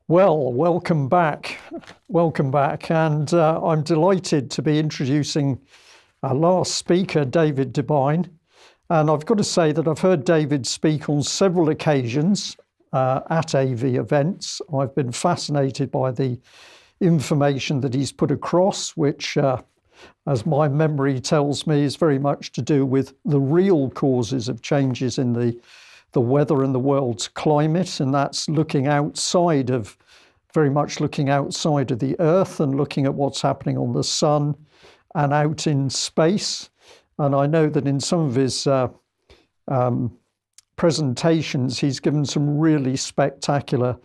Well, welcome back. Welcome back. And I'm delighted to be introducing our last speaker, David DuByne. And I've got to say that I've heard David speak on several occasions at AV events. I've been fascinated by the information that he's put across, which, as my memory tells me, is very much to do with the real causes of changes in the weather and the world's climate, and that's very much looking outside of the Earth and looking at what's happening on the sun and out in space. And I know that in some of his presentations, he's given some really spectacular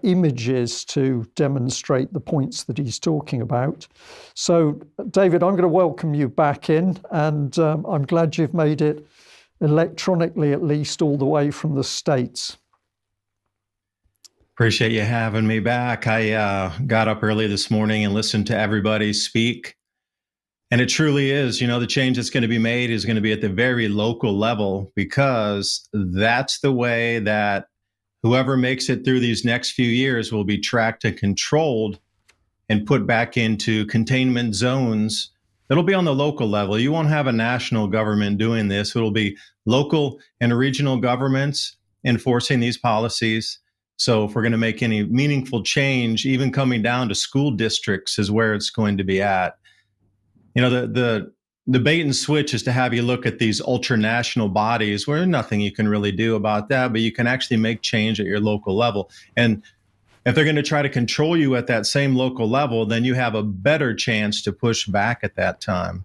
images to demonstrate the points that he's talking about. So, David, I'm going to welcome you back in, and I'm glad you've made it electronically, at least, all the way from the States. Appreciate you having me back. I got up early this morning and listened to everybody speak. And it truly is, the change that's going to be made is going to be at the very local level, because that's the way that whoever makes it through these next few years will be tracked and controlled and put back into containment zones. It'll be on the local level. You won't have a national government doing this. It'll be local and regional governments enforcing these policies. So if we're going to make any meaningful change, even coming down to school districts is where it's going to be at. The bait and switch is to have you look at these ultranational bodies where nothing you can really do about that, but you can actually make change at your local level. And if they're going to try to control you at that same local level, then you have a better chance to push back at that time,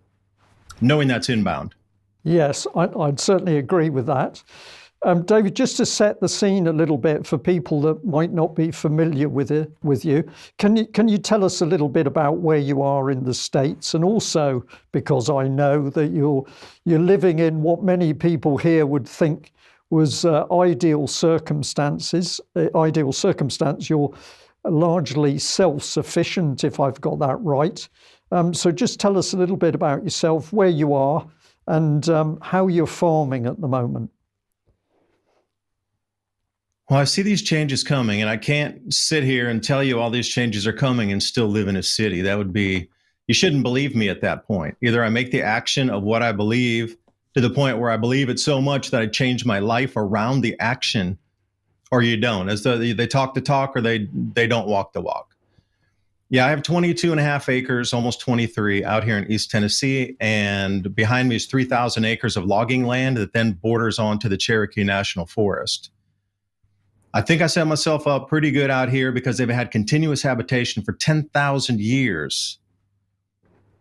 knowing that's inbound. Yes, I'd certainly agree with that. David, just to set the scene a little bit for people that might not be familiar with you, can you tell us a little bit about where you are in the States, and also, because I know that you're living in what many people here would think was ideal circumstance. You're largely self-sufficient, if I've got that right. So just tell us a little bit about yourself, where you are, and how you're farming at the moment. Well, I see these changes coming, and I can't sit here and tell you all these changes are coming and still live in a city. You shouldn't believe me at that point. Either I make the action of what I believe to the point where I believe it so much that I change my life around the action, or you don't. As though they talk the talk or they don't walk the walk. Yeah, I have 22 and a half acres, almost 23, out here in East Tennessee, and behind me is 3,000 acres of logging land that then borders onto the Cherokee National Forest. I think I set myself up pretty good out here because they've had continuous habitation for 10,000 years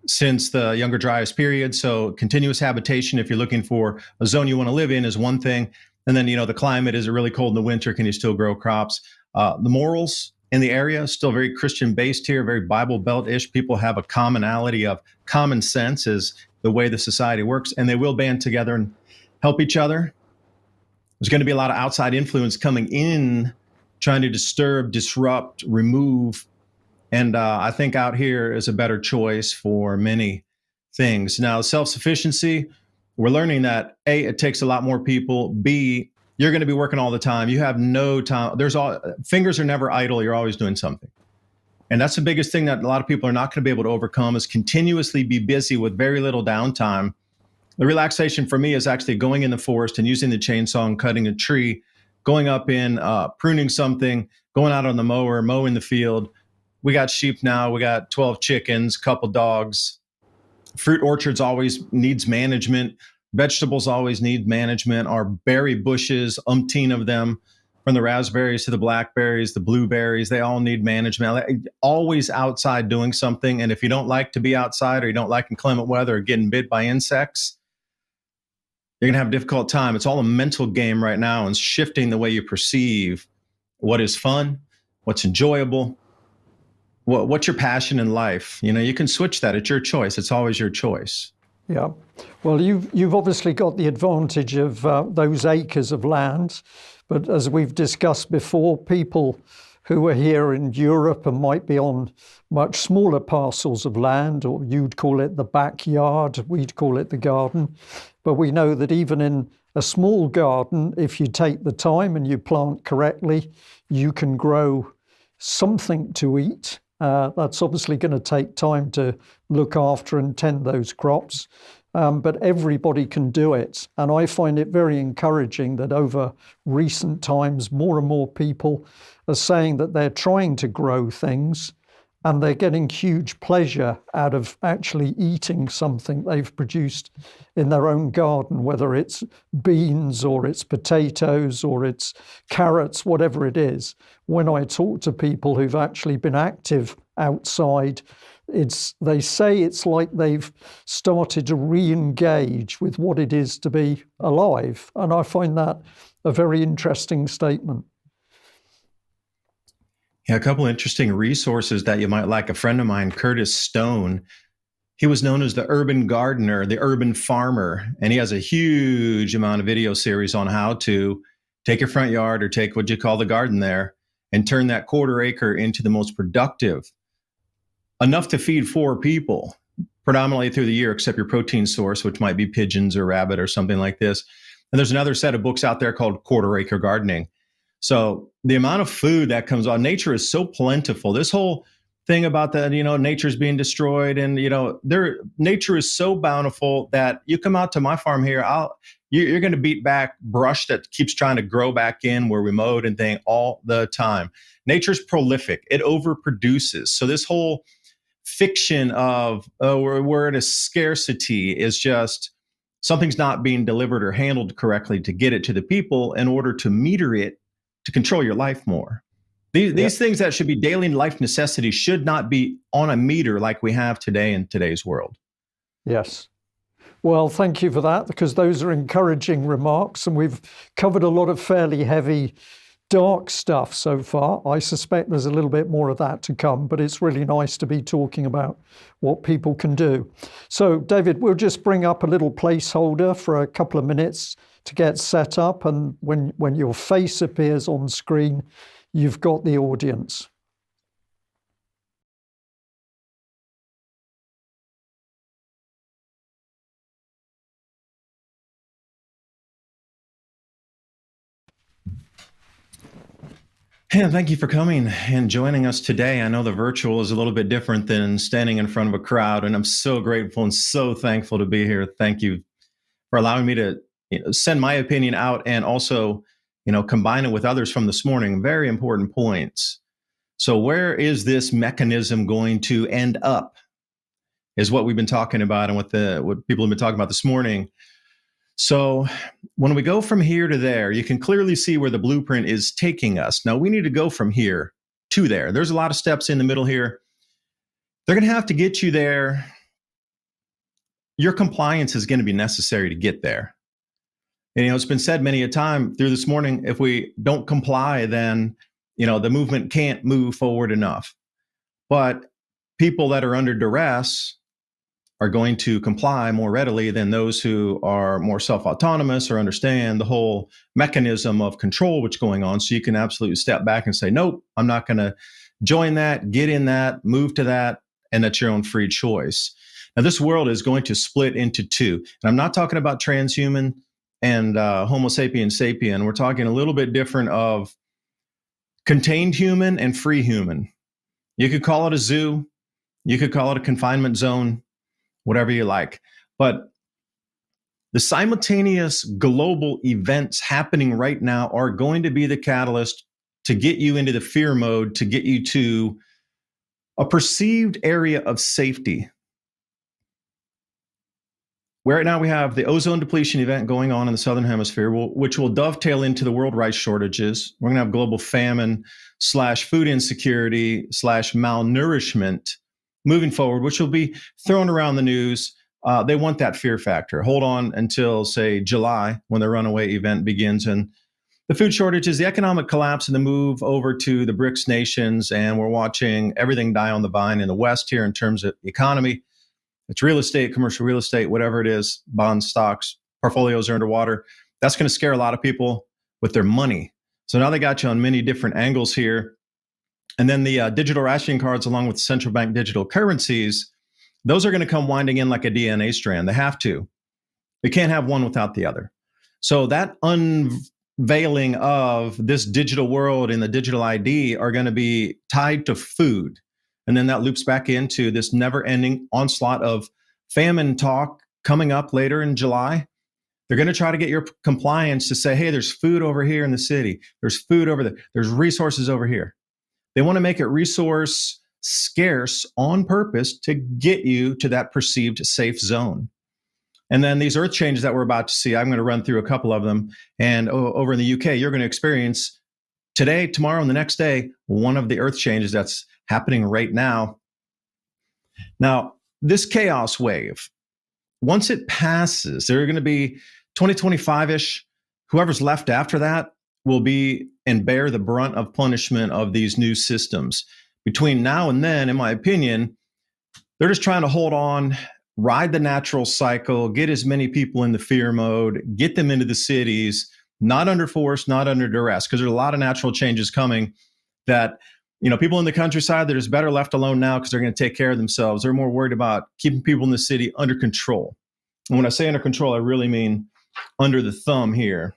since the Younger Dryas period. So continuous habitation, if you're looking for a zone you want to live in, is one thing. And then, the climate, is it really cold in the winter? Can you still grow crops? The morals in the area, still very Christian-based here, very Bible Belt-ish. People have a commonality of common sense is the way the society works, and they will band together and help each other. There's going to be a lot of outside influence coming in, trying to disturb, disrupt, remove. And I think out here is a better choice for many things. Now, self-sufficiency, we're learning that A, it takes a lot more people. B, you're going to be working all the time. You have no time. Fingers are never idle. You're always doing something. And that's the biggest thing that a lot of people are not going to be able to overcome, is continuously be busy with very little downtime. The relaxation for me is actually going in the forest and using the chainsaw and cutting a tree, going up in, pruning something, going out on the mower, mowing the field. We got sheep now. We got 12 chickens, couple dogs. Fruit orchards always needs management. Vegetables always need management. Our berry bushes, umpteen of them, from the raspberries to the blackberries, the blueberries, they all need management. Always outside doing something. And if you don't like to be outside, or you don't like inclement weather, or getting bit by insects, you're going to have a difficult time. It's all a mental game right now, and shifting the way you perceive what is fun, what's enjoyable, what's your passion in life. You can switch that. It's your choice. It's always your choice. Yeah. Well, you've obviously got the advantage of those acres of land. But as we've discussed before, people who are here in Europe and might be on much smaller parcels of land, or you'd call it the backyard, we'd call it the garden. But we know that even in a small garden, if you take the time and you plant correctly, you can grow something to eat. That's obviously going to take time to look after and tend those crops, but everybody can do it. And I find it very encouraging that over recent times, more and more people are saying that they're trying to grow things and they're getting huge pleasure out of actually eating something they've produced in their own garden, whether it's beans or it's potatoes or it's carrots, whatever it is. When I talk to people who've actually been active outside, they say it's like they've started to re-engage with what it is to be alive. And I find that a very interesting statement. Yeah, a couple of interesting resources that you might like. A friend of mine, Curtis Stone, he was known as the urban gardener, the urban farmer, and he has a huge amount of video series on how to take your front yard or take what you call the garden there and turn that quarter acre into the most productive, enough to feed 4 people, predominantly through the year, except your protein source, which might be pigeons or rabbit or something like this. And there's another set of books out there called Quarter Acre Gardening. So the amount of food that comes on, nature is so plentiful. This whole thing about that, nature's being destroyed, and nature is so bountiful that you come out to my farm here, you're going to beat back brush that keeps trying to grow back in where we mowed and thing all the time. Nature's prolific; it overproduces. So this whole fiction of we're at a scarcity is just something's not being delivered or handled correctly to get it to the people in order to meter it, to control your life more. These things that should be daily life necessities should not be on a meter like we have today in today's world. Yes. Well, thank you for that, because those are encouraging remarks, and we've covered a lot of fairly heavy, dark stuff so far. I suspect there's a little bit more of that to come, but it's really nice to be talking about what people can do. So, David, we'll just bring up a little placeholder for a couple of minutes to get set up, and when your face appears on screen, you've got the audience. Yeah, thank you for coming and joining us today. I know the virtual is a little bit different than standing in front of a crowd, and I'm so grateful and so thankful to be here. Thank you for allowing me to send my opinion out and also, combine it with others from this morning. Very important points. So where is this mechanism going to end up is what we've been talking about and what people have been talking about this morning. So when we go from here to there, you can clearly see where the blueprint is taking us. Now we need to go from here to there. There's a lot of steps in the middle here. They're going to have to get you there. Your compliance is going to be necessary to get there. And, it's been said many a time through this morning, if we don't comply, then, the movement can't move forward enough. But people that are under duress are going to comply more readily than those who are more self-autonomous or understand the whole mechanism of control which is going on. So you can absolutely step back and say, nope, I'm not going to join that, get in that, move to that, and that's your own free choice. Now, this world is going to split into 2. And I'm not talking about transhuman and Homo sapiens sapien. We're talking a little bit different of contained human and free human. You could call it a zoo. You could call it a confinement zone, whatever you like. But the simultaneous global events happening right now are going to be the catalyst to get you into the fear mode, to get you to a perceived area of safety. Where right now we have the ozone depletion event going on in the Southern Hemisphere, which will dovetail into the world rice shortages. We're going to have global famine / food insecurity / malnourishment moving forward, which will be thrown around the news. They want that fear factor. Hold on until, say, July, when the runaway event begins. And the food shortages, the economic collapse, and the move over to the BRICS nations. And we're watching everything die on the vine in the West here in terms of economy. It's real estate, commercial real estate, whatever it is, bonds, stocks, portfolios are underwater. That's going to scare a lot of people with their money. So now they got you on many different angles here. And then the digital rationing cards, along with central bank digital currencies, those are going to come winding in like a DNA strand. They have to. We can't have one without the other. So that veiling of this digital world and the digital ID are going to be tied to food. And then that loops back into this never-ending onslaught of famine talk coming up later in July. They're going to try to get your compliance to say, hey, there's food over here in the city. There's food over there. There's resources over here. They want to make it resource scarce on purpose to get you to that perceived safe zone. And then these earth changes that we're about to see, I'm going to run through a couple of them. And over in the UK, you're going to experience today, tomorrow, and the next day, one of the earth changes that's happening right now. Now, this chaos wave, once it passes, there are going to be 2025-ish. Whoever's left after that will be and bear the brunt of punishment of these new systems. Between now and then, in my opinion, they're just trying to hold on, ride the natural cycle, get as many people in the fear mode, get them into the cities, not under force, not under duress, because there's a lot of natural changes coming that, people in the countryside, they're just better left alone now because they're going to take care of themselves. They're more worried about keeping people in the city under control. And when I say under control, I really mean under the thumb here.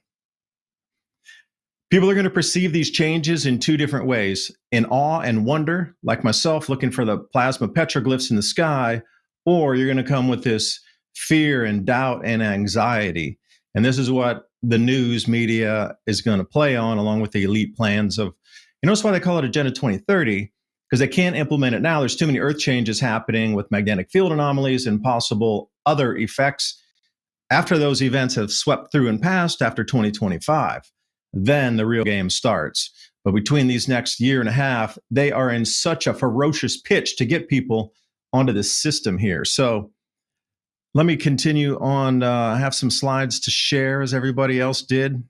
People are going to perceive these changes in two different ways: in awe and wonder, like myself looking for the plasma petroglyphs in the sky, or you're going to come with this fear and doubt and anxiety. And this is what the news media is going to play on, along with the elite plans of, that's why they call it Agenda 2030, because they can't implement it now. There's too many earth changes happening with magnetic field anomalies and possible other effects. After those events have swept through and passed after 2025, then the real game starts. But between these next year and a half, they are in such a ferocious pitch to get people onto this system here. So let me continue on. I have some slides to share as everybody else did.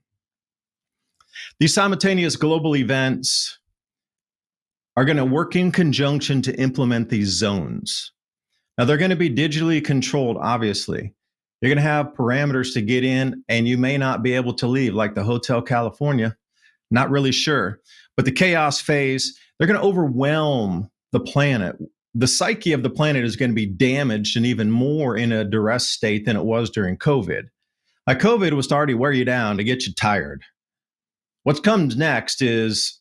These simultaneous global events are going to work in conjunction to implement these zones. Now, they're going to be digitally controlled, obviously. You're going to have parameters to get in, and you may not be able to leave, like the Hotel California. Not really sure. But the chaos phase, they're going to overwhelm the planet. The psyche of the planet is going to be damaged and even more in a duress state than it was during COVID. Like COVID was to already wear you down to get you tired. What comes next is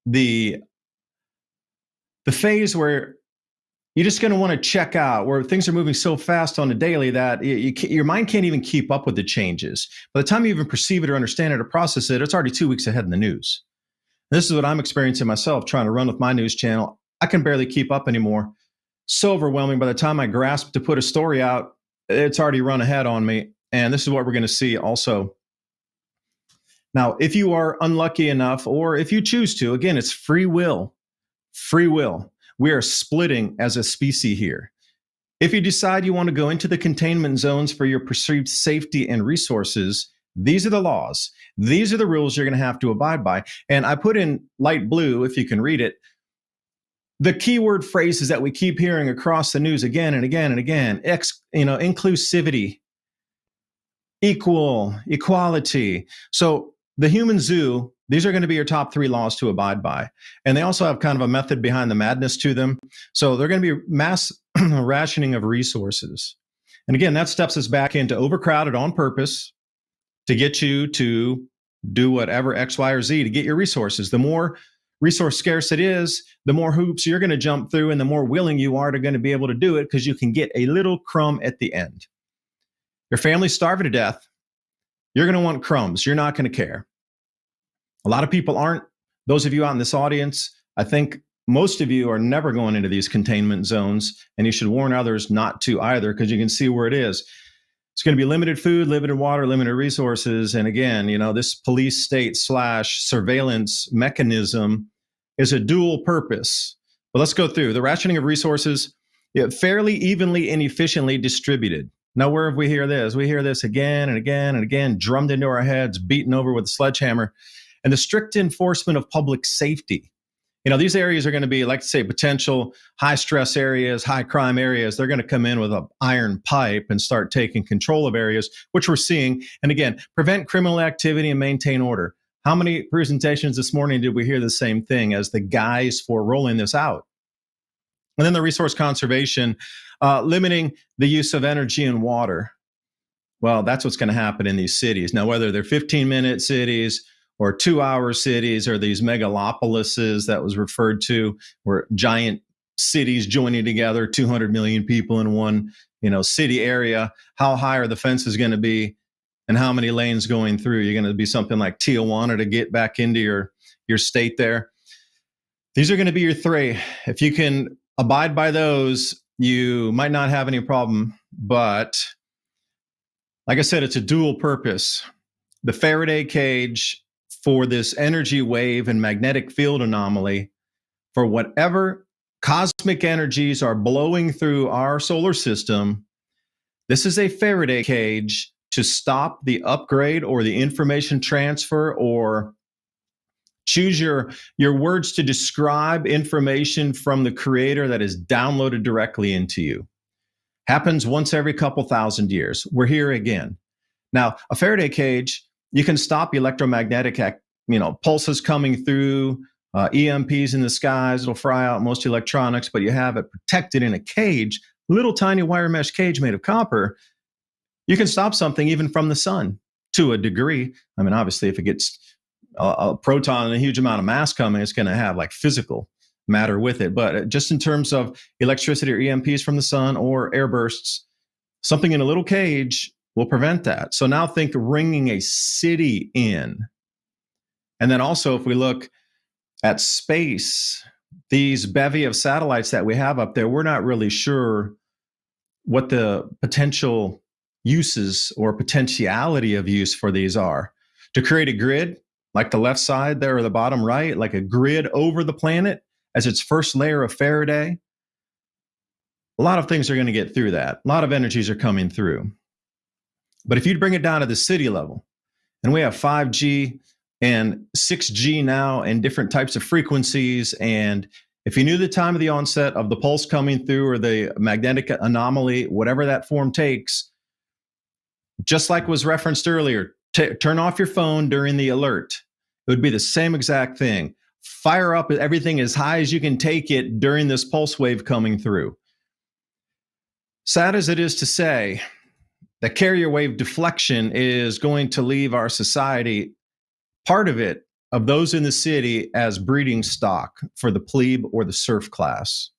the phase where you're just going to want to check out, where things are moving so fast on a daily that your mind can't even keep up with the changes. By the time you even perceive it or understand it or process it, it's already 2 weeks ahead in the news. This is what I'm experiencing myself trying to run with my news channel. I can barely keep up anymore. So overwhelming. By the time I grasp to put a story out, it's already run ahead on me. And this is what we're going to see also. Now, if you are unlucky enough, or if you choose to, again, it's free will. Free will. We are splitting as a species here. If you decide you want to go into the containment zones for your perceived safety and resources, these are the laws. These are the rules you're going to have to abide by. And I put in light blue, if you can read it, the keyword phrases that we keep hearing across the news again and again and again. Inclusivity, equality. So the human zoo, these are going to be your top 3 laws to abide by. And they also have kind of a method behind the madness to them. So they're going to be mass rationing of resources. And again, that steps us back into overcrowded on purpose to get you to do whatever X, Y, or Z to get your resources. The more resource scarce it is, the more hoops you're going to jump through and the more willing you are to going to be able to do it, because you can get a little crumb at the end. Your family's starving to death. You're going to want crumbs. You're not going to care. A lot of people aren't. Those of you out in this audience, I think most of you are never going into these containment zones, and you should warn others not to either, because you can see where it is. It's going to be limited food, limited water, limited resources. And again, this police state / surveillance mechanism is a dual purpose. But let's go through the rationing of resources, fairly evenly and efficiently distributed. Now, where have we hear this? We hear this again and again and again, drummed into our heads, beaten over with a sledgehammer. And the strict enforcement of public safety. These areas are going to be, like, say, potential high stress areas, high crime areas. They're going to come in with an iron pipe and start taking control of areas, which we're seeing. And again, prevent criminal activity and maintain order. How many presentations this morning did we hear the same thing as the guys for rolling this out? And then the resource conservation, limiting the use of energy and water. Well, that's what's going to happen in these cities. Now, whether they're 15-minute cities or 2-hour cities or these megalopolises that was referred to, where giant cities joining together, 200 million people in one, city area, how high are the fences going to be and how many lanes going through? You're going to be something like Tijuana to get back into your state there. These are going to be your three. If you can abide by those, you might not have any problem. But like I said, it's a dual purpose. The Faraday cage for this energy wave and magnetic field anomaly, for whatever cosmic energies are blowing through our solar system, this is a Faraday cage to stop the upgrade or the information transfer, or choose your words to describe information from the creator that is downloaded directly into you. Happens once every couple thousand years. We're here again. Now, a Faraday cage, you can stop electromagnetic pulses coming through, EMPs in the skies. It'll fry out most electronics, but you have it protected in a cage, little tiny wire mesh cage made of copper. You can stop something even from the sun to a degree. I mean, obviously, if it gets a proton and a huge amount of mass coming, it's going to have like physical matter with it. But just in terms of electricity or EMPs from the sun or air bursts, something in a little cage will prevent that. So now think ringing a city in. And then also, if we look at space, these bevy of satellites that we have up there, we're not really sure what the potential uses or potentiality of use for these are. To create a grid, like the left side there or the bottom right, like a grid over the planet as its first layer of Faraday, a lot of things are going to get through that. A lot of energies are coming through. But if you bring it down to the city level, and we have 5G and 6G now and different types of frequencies, and if you knew the time of the onset of the pulse coming through or the magnetic anomaly, whatever that form takes, just like was referenced earlier, turn off your phone during the alert. It would be the same exact thing. Fire up everything as high as you can take it during this pulse wave coming through. Sad as it is to say, that carrier wave deflection is going to leave our society, part of it, of those in the city, as breeding stock for the plebe or the serf class,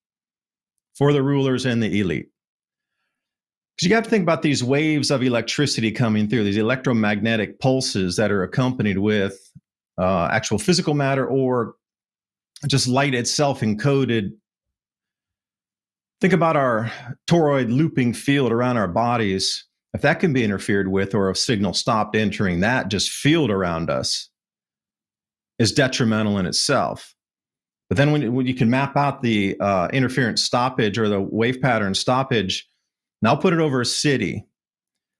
for the rulers and the elite. Because you got to think about these waves of electricity coming through, these electromagnetic pulses that are accompanied with actual physical matter or just light itself encoded. Think about our toroid looping field around our bodies. If that can be interfered with, or a signal stopped entering that just field around us, is detrimental in itself. But then when you can map out the interference stoppage or the wave pattern stoppage, now put it over a city.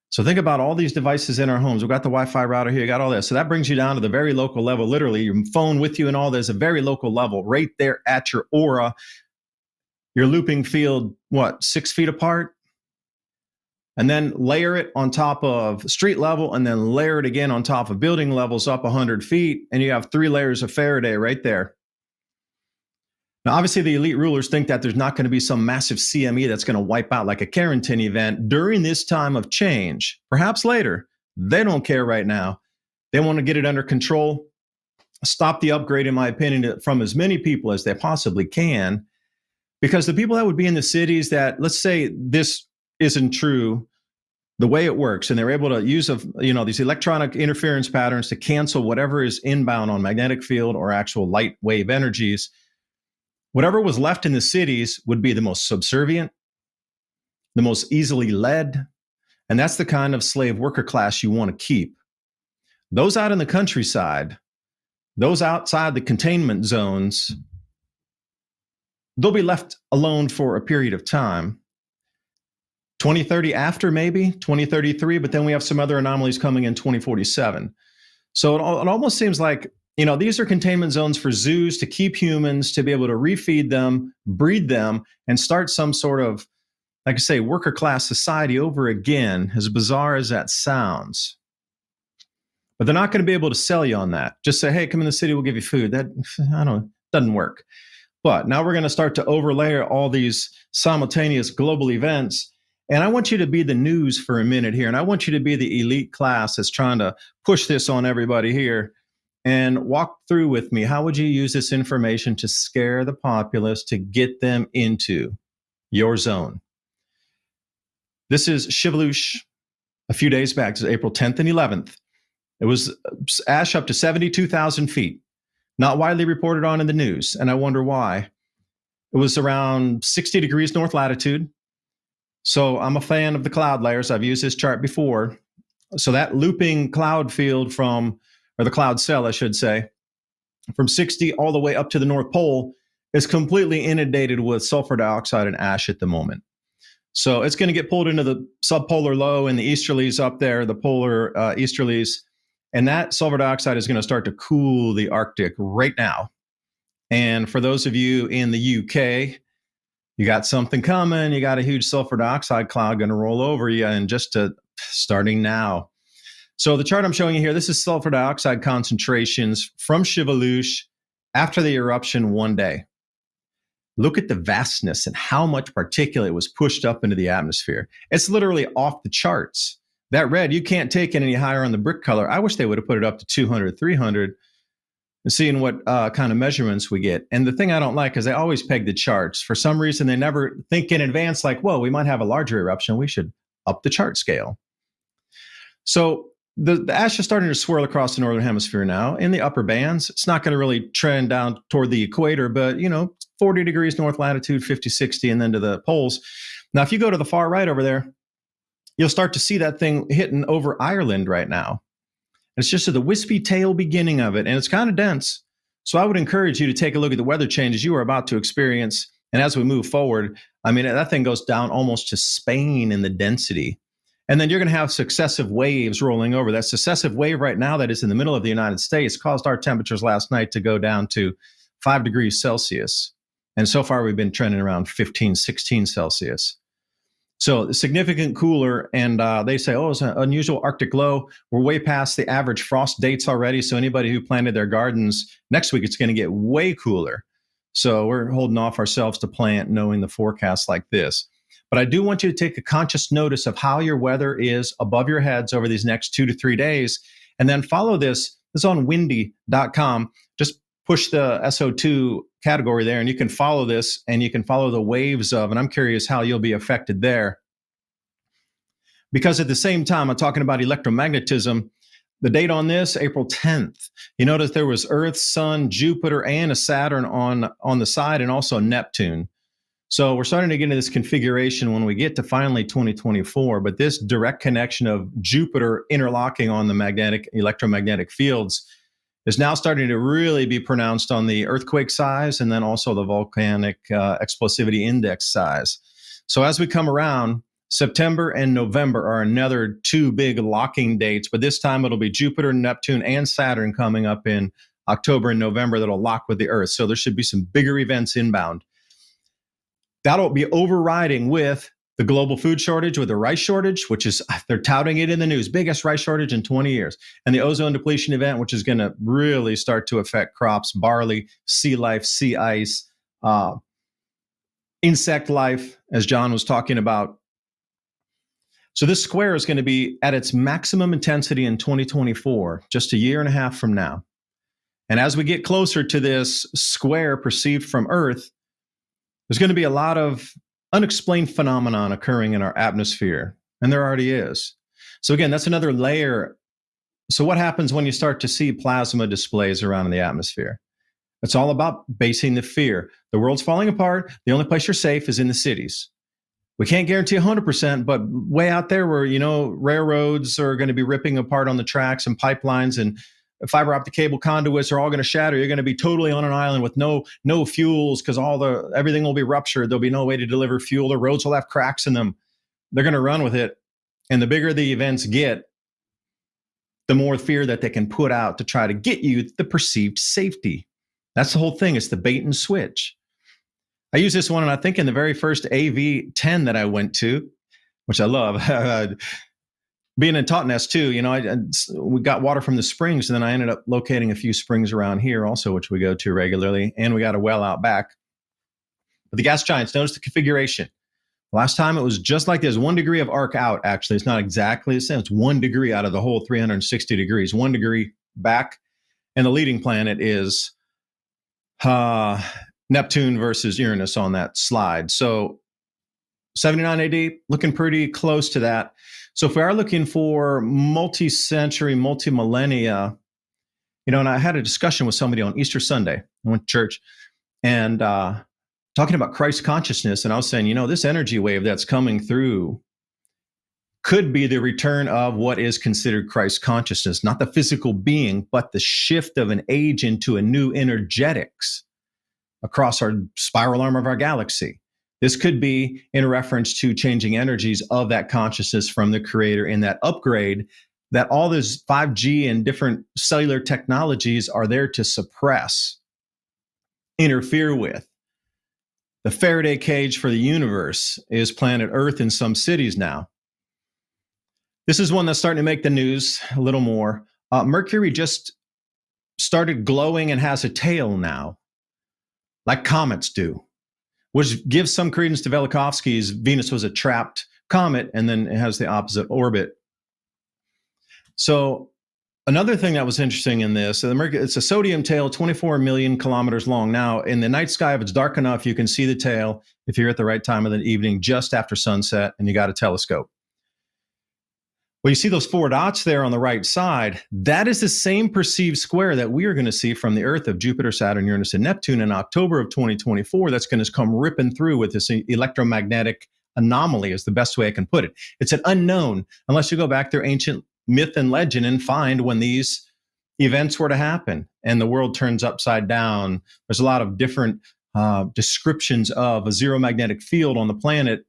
So think about all these devices in our homes. We've got the Wi-Fi router here, got all this. So that brings you down to the very local level, literally your phone with you and all. There's a very local level right there at your aura. Your looping field, 6 feet apart? And then layer it on top of street level, and then layer it again on top of building levels up 100 feet, and you have 3 layers of Faraday right there. Now, obviously, the elite rulers think that there's not going to be some massive CME that's going to wipe out like a Carrington event during this time of change. Perhaps later. They don't care right now. They want to get it under control, stop the upgrade, in my opinion, from as many people as they possibly can. Because the people that would be in the cities that, let's say this isn't true, the way it works, and they're able to use these electronic interference patterns to cancel whatever is inbound on magnetic field or actual light wave energies. Whatever was left in the cities would be the most subservient, the most easily led, and that's the kind of slave worker class you want to keep. Those out in the countryside, those outside the containment zones, they'll be left alone for a period of time. 2030 after, maybe 2033, but then we have some other anomalies coming in 2047. So it almost seems like, these are containment zones for zoos to keep humans, to be able to refeed them, breed them, and start some sort of, like I say, worker class society over again, as bizarre as that sounds. But they're not going to be able to sell you on that. Just say, hey, come in the city, we'll give you food. That, doesn't work. But now we're going to start to overlay all these simultaneous global events. And I want you to be the news for a minute here. And I want you to be the elite class that's trying to push this on everybody here and walk through with me. How would you use this information to scare the populace to get them into your zone? This is Shivalush a few days back. This is April 10th and 11th. It was ash up to 72,000 feet. Not widely reported on in the news. And I wonder why. It was around 60 degrees north latitude. So I'm a fan of the cloud layers. I've used this chart before. So that looping cloud field or the cloud cell, I should say, from 60 all the way up to the North Pole is completely inundated with sulfur dioxide and ash at the moment. So it's going to get pulled into the subpolar low and the easterlies up there, the polar easterlies. And that sulfur dioxide is going to start to cool the Arctic right now. And for those of you in the UK, you got something coming. You got a huge sulfur dioxide cloud going to roll over you, and starting now. So the chart I'm showing you here, this is sulfur dioxide concentrations from Shivalush after the eruption one day. Look at the vastness and how much particulate was pushed up into the atmosphere. It's literally off the charts. That red, you can't take it any higher on the brick color. I wish they would have put it up to 200, 300. And seeing what kind of measurements we get. And the thing I don't like is they always peg the charts. For some reason, they never think in advance like, whoa, we might have a larger eruption. We should up the chart scale. So the ash is starting to swirl across the northern hemisphere now in the upper bands. It's not going to really trend down toward the equator, but 40 degrees north latitude, 50, 60, and then to the poles. Now, if you go to the far right over there, you'll start to see that thing hitting over Ireland right now. It's just at the wispy tail beginning of it, and it's kind of dense. So I would encourage you to take a look at the weather changes you are about to experience. And as we move forward, I mean, that thing goes down almost to Spain in the density. And then you're going to have successive waves rolling over. That successive wave right now that is in the middle of the United States caused our temperatures last night to go down to 5 degrees Celsius. And so far, we've been trending around 15, 16 Celsius. So significant cooler, and they say, oh, it's an unusual Arctic low. We're way past the average frost dates already. So anybody who planted their gardens, next week it's going to get way cooler. So we're holding off ourselves to plant knowing the forecast like this. But I do want you to take a conscious notice of how your weather is above your heads over these next 2 to 3 days. And then follow this. This is on windy.com. Just push the SO2 category there, and you can follow this, and you can follow the waves of, and I'm curious how you'll be affected there. Because at the same time, I'm talking about electromagnetism. The date on this, April 10th. You notice there was Earth, Sun, Jupiter, and a Saturn on the side, and also Neptune. So we're starting to get into this configuration when we get to finally 2024, but this direct connection of Jupiter interlocking on the electromagnetic fields is now starting to really be pronounced on the earthquake size and then also the volcanic explosivity index size. So as we come around, September and November are another 2 big locking dates, but this time it'll be Jupiter, Neptune, and Saturn coming up in October and November that'll lock with the Earth. So there should be some bigger events inbound. That'll be overriding with the global food shortage, with the rice shortage, which is, they're touting it in the news, biggest rice shortage in 20 years. And the ozone depletion event, which is going to really start to affect crops, barley, sea life, sea ice, insect life, as John was talking about. So this square is going to be at its maximum intensity in 2024, just a year and a half from now. And as we get closer to this square perceived from Earth, there's going to be a lot of unexplained phenomenon occurring in our atmosphere, and there already is. So again, that's another layer. So what happens when you start to see plasma displays around in the atmosphere? It's all about basing the fear. The world's falling apart. The only place you're safe is in the cities. We can't guarantee 100%, but way out there where, railroads are going to be ripping apart on the tracks and pipelines and fiber optic cable conduits are all going to shatter. You're going to be totally on an island with no fuels because everything will be ruptured. There'll be no way to deliver fuel. The roads will have cracks in them. They're going to run with it. And the bigger the events get, the more fear that they can put out to try to get you the perceived safety. That's the whole thing. It's the bait and switch. I use this one, and I think in the very first AV10 that I went to, which I love, being in Totnes too, we got water from the springs, and then I ended up locating a few springs around here also, which we go to regularly, and we got a well out back. But the gas giants, notice the configuration. Last time it was just like this, 1 degree of arc out, actually. It's not exactly the same. It's 1 degree out of the whole 360 degrees, 1 degree back. And the leading planet is Neptune versus Uranus on that slide. So 79 AD, looking pretty close to that. So if we are looking for multi-century, multi-millennia, and I had a discussion with somebody on Easter Sunday. I went to church and talking about Christ consciousness. And I was saying, this energy wave that's coming through could be the return of what is considered Christ consciousness, not the physical being, but the shift of an age into a new energetics across our spiral arm of our galaxy. This could be in reference to changing energies of that consciousness from the creator in that upgrade that all this 5G and different cellular technologies are there to suppress, interfere with. The Faraday cage for the universe is planet Earth in some cities now. This is one that's starting to make the news a little more. Mercury just started glowing and has a tail now, like comets do, which gives some credence to Velikovsky's Venus was a trapped comet, and then it has the opposite orbit. So another thing that was interesting in this, it's a sodium tail, 24 million kilometers long. Now, in the night sky, if it's dark enough, you can see the tail if you're at the right time of the evening, just after sunset, and you got a telescope. Well, you see those 4 dots there on the right side. That is the same perceived square that we are going to see from the Earth of Jupiter, Saturn, Uranus, and Neptune in October of 2024. That's going to come ripping through with this electromagnetic anomaly, is the best way I can put it. It's an unknown, unless you go back through ancient myth and legend and find when these events were to happen and the world turns upside down. There's a lot of different descriptions of a zero magnetic field on the planet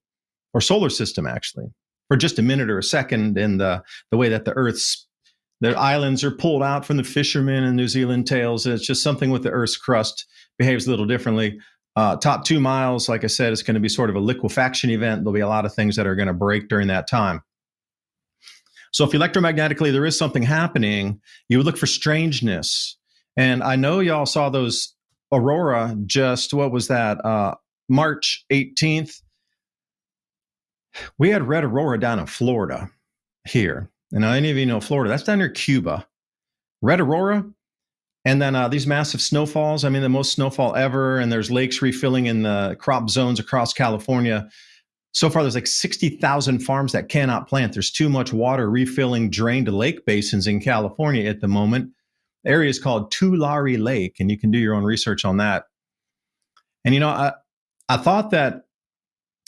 or solar system, actually, for just a minute or a second, and the way that their islands are pulled out from the fishermen and New Zealand tales. It's just something with the Earth's crust behaves a little differently. Top 2 miles, like I said, it's going to be sort of a liquefaction event. There'll be a lot of things that are going to break during that time. So if electromagnetically there is something happening, you would look for strangeness. And I know y'all saw those aurora just, what was that, March 18th? We had red aurora down in Florida here. And any of you know Florida, that's down near Cuba. Red aurora. And then these massive snowfalls, the most snowfall ever. And there's lakes refilling in the crop zones across California. So far, there's like 60,000 farms that cannot plant. There's too much water refilling drained lake basins in California at the moment. The area is called Tulare Lake, and you can do your own research on that. And, I thought that,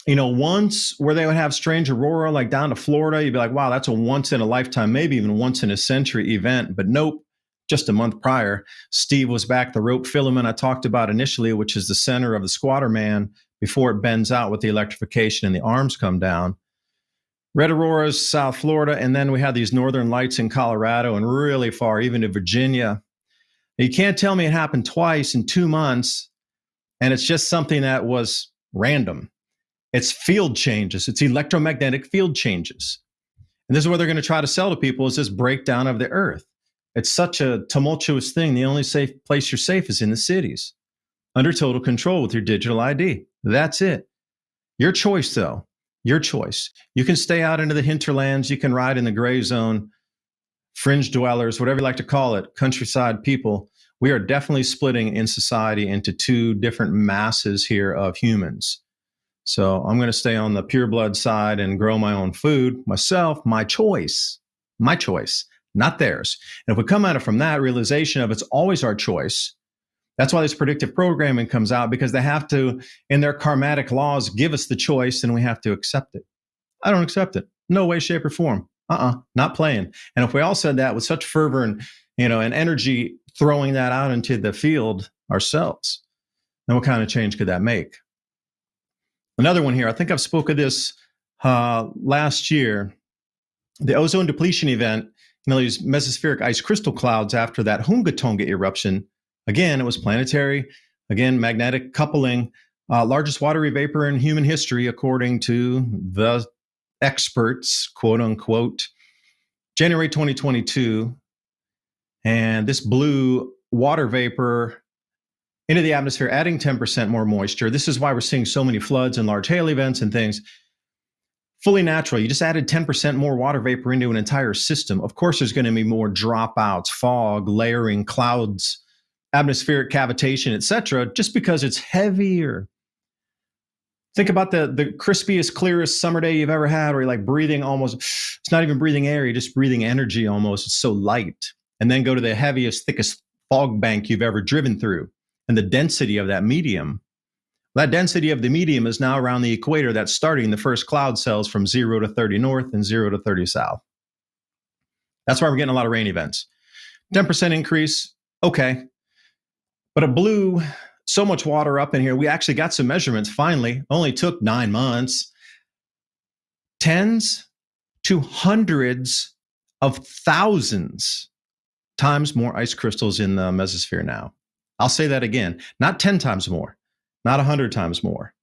once where they would have strange aurora, like down to Florida, you'd be like, wow, that's a once in a lifetime, maybe even once in a century event. But nope, just a month prior, Steve was back. The rope filament I talked about initially, which is the center of the squatter man, before it bends out with the electrification and the arms come down. Red auroras, South Florida, and then we had these northern lights in Colorado and really far, even to Virginia. You can't tell me it happened twice in 2 months, and it's just something that was random. It's field changes. It's electromagnetic field changes. And this is what they're going to try to sell to people, is this breakdown of the Earth. It's such a tumultuous thing. The only safe place you're safe is in the cities, under total control with your digital ID. That's it. Your choice, though. Your choice. You can stay out into the hinterlands. You can ride in the gray zone, fringe dwellers, whatever you like to call it, countryside people. We are definitely splitting in society into 2 different masses here of humans. So I'm going to stay on the pure blood side and grow my own food myself, my choice, not theirs. And if we come at it from that realization of it's always our choice, that's why this predictive programming comes out, because they have to, in their karmatic laws, give us the choice and we have to accept it. I don't accept it. No way, shape, or form. Not playing. And if we all said that with such fervor and energy, throwing that out into the field ourselves, then what kind of change could that make? Another one here, I think I've spoke of this last year, the ozone depletion event, these mesospheric ice crystal clouds after that Hunga Tonga eruption. Again, it was planetary, again, magnetic coupling, largest watery vapor in human history, according to the experts, quote unquote, January 2022. And this blew water vapor into the atmosphere, adding 10% more moisture. This is why we're seeing so many floods and large hail events and things. fully natural. You just added 10% more water vapor into an entire system. Of course, there's going to be more dropouts, fog, layering, clouds, atmospheric cavitation, etc., just because it's heavier. Think about the crispiest, clearest summer day you've ever had, where you're like breathing almost, it's not even breathing air, you're just breathing energy almost. It's so light. And then go to the heaviest, thickest fog bank you've ever driven through. And the density of that medium. That density of the medium is now around the equator. That's starting the first cloud cells from 0 to 30 north and 0 to 30 south. That's why we're getting a lot of rain events. 10% increase, okay. But it blew so much water up in here. We actually got some measurements finally. Only took 9 months. Tens to hundreds of thousands times more ice crystals in the mesosphere now. I'll say that again. Not 10 times more, not 100 times more.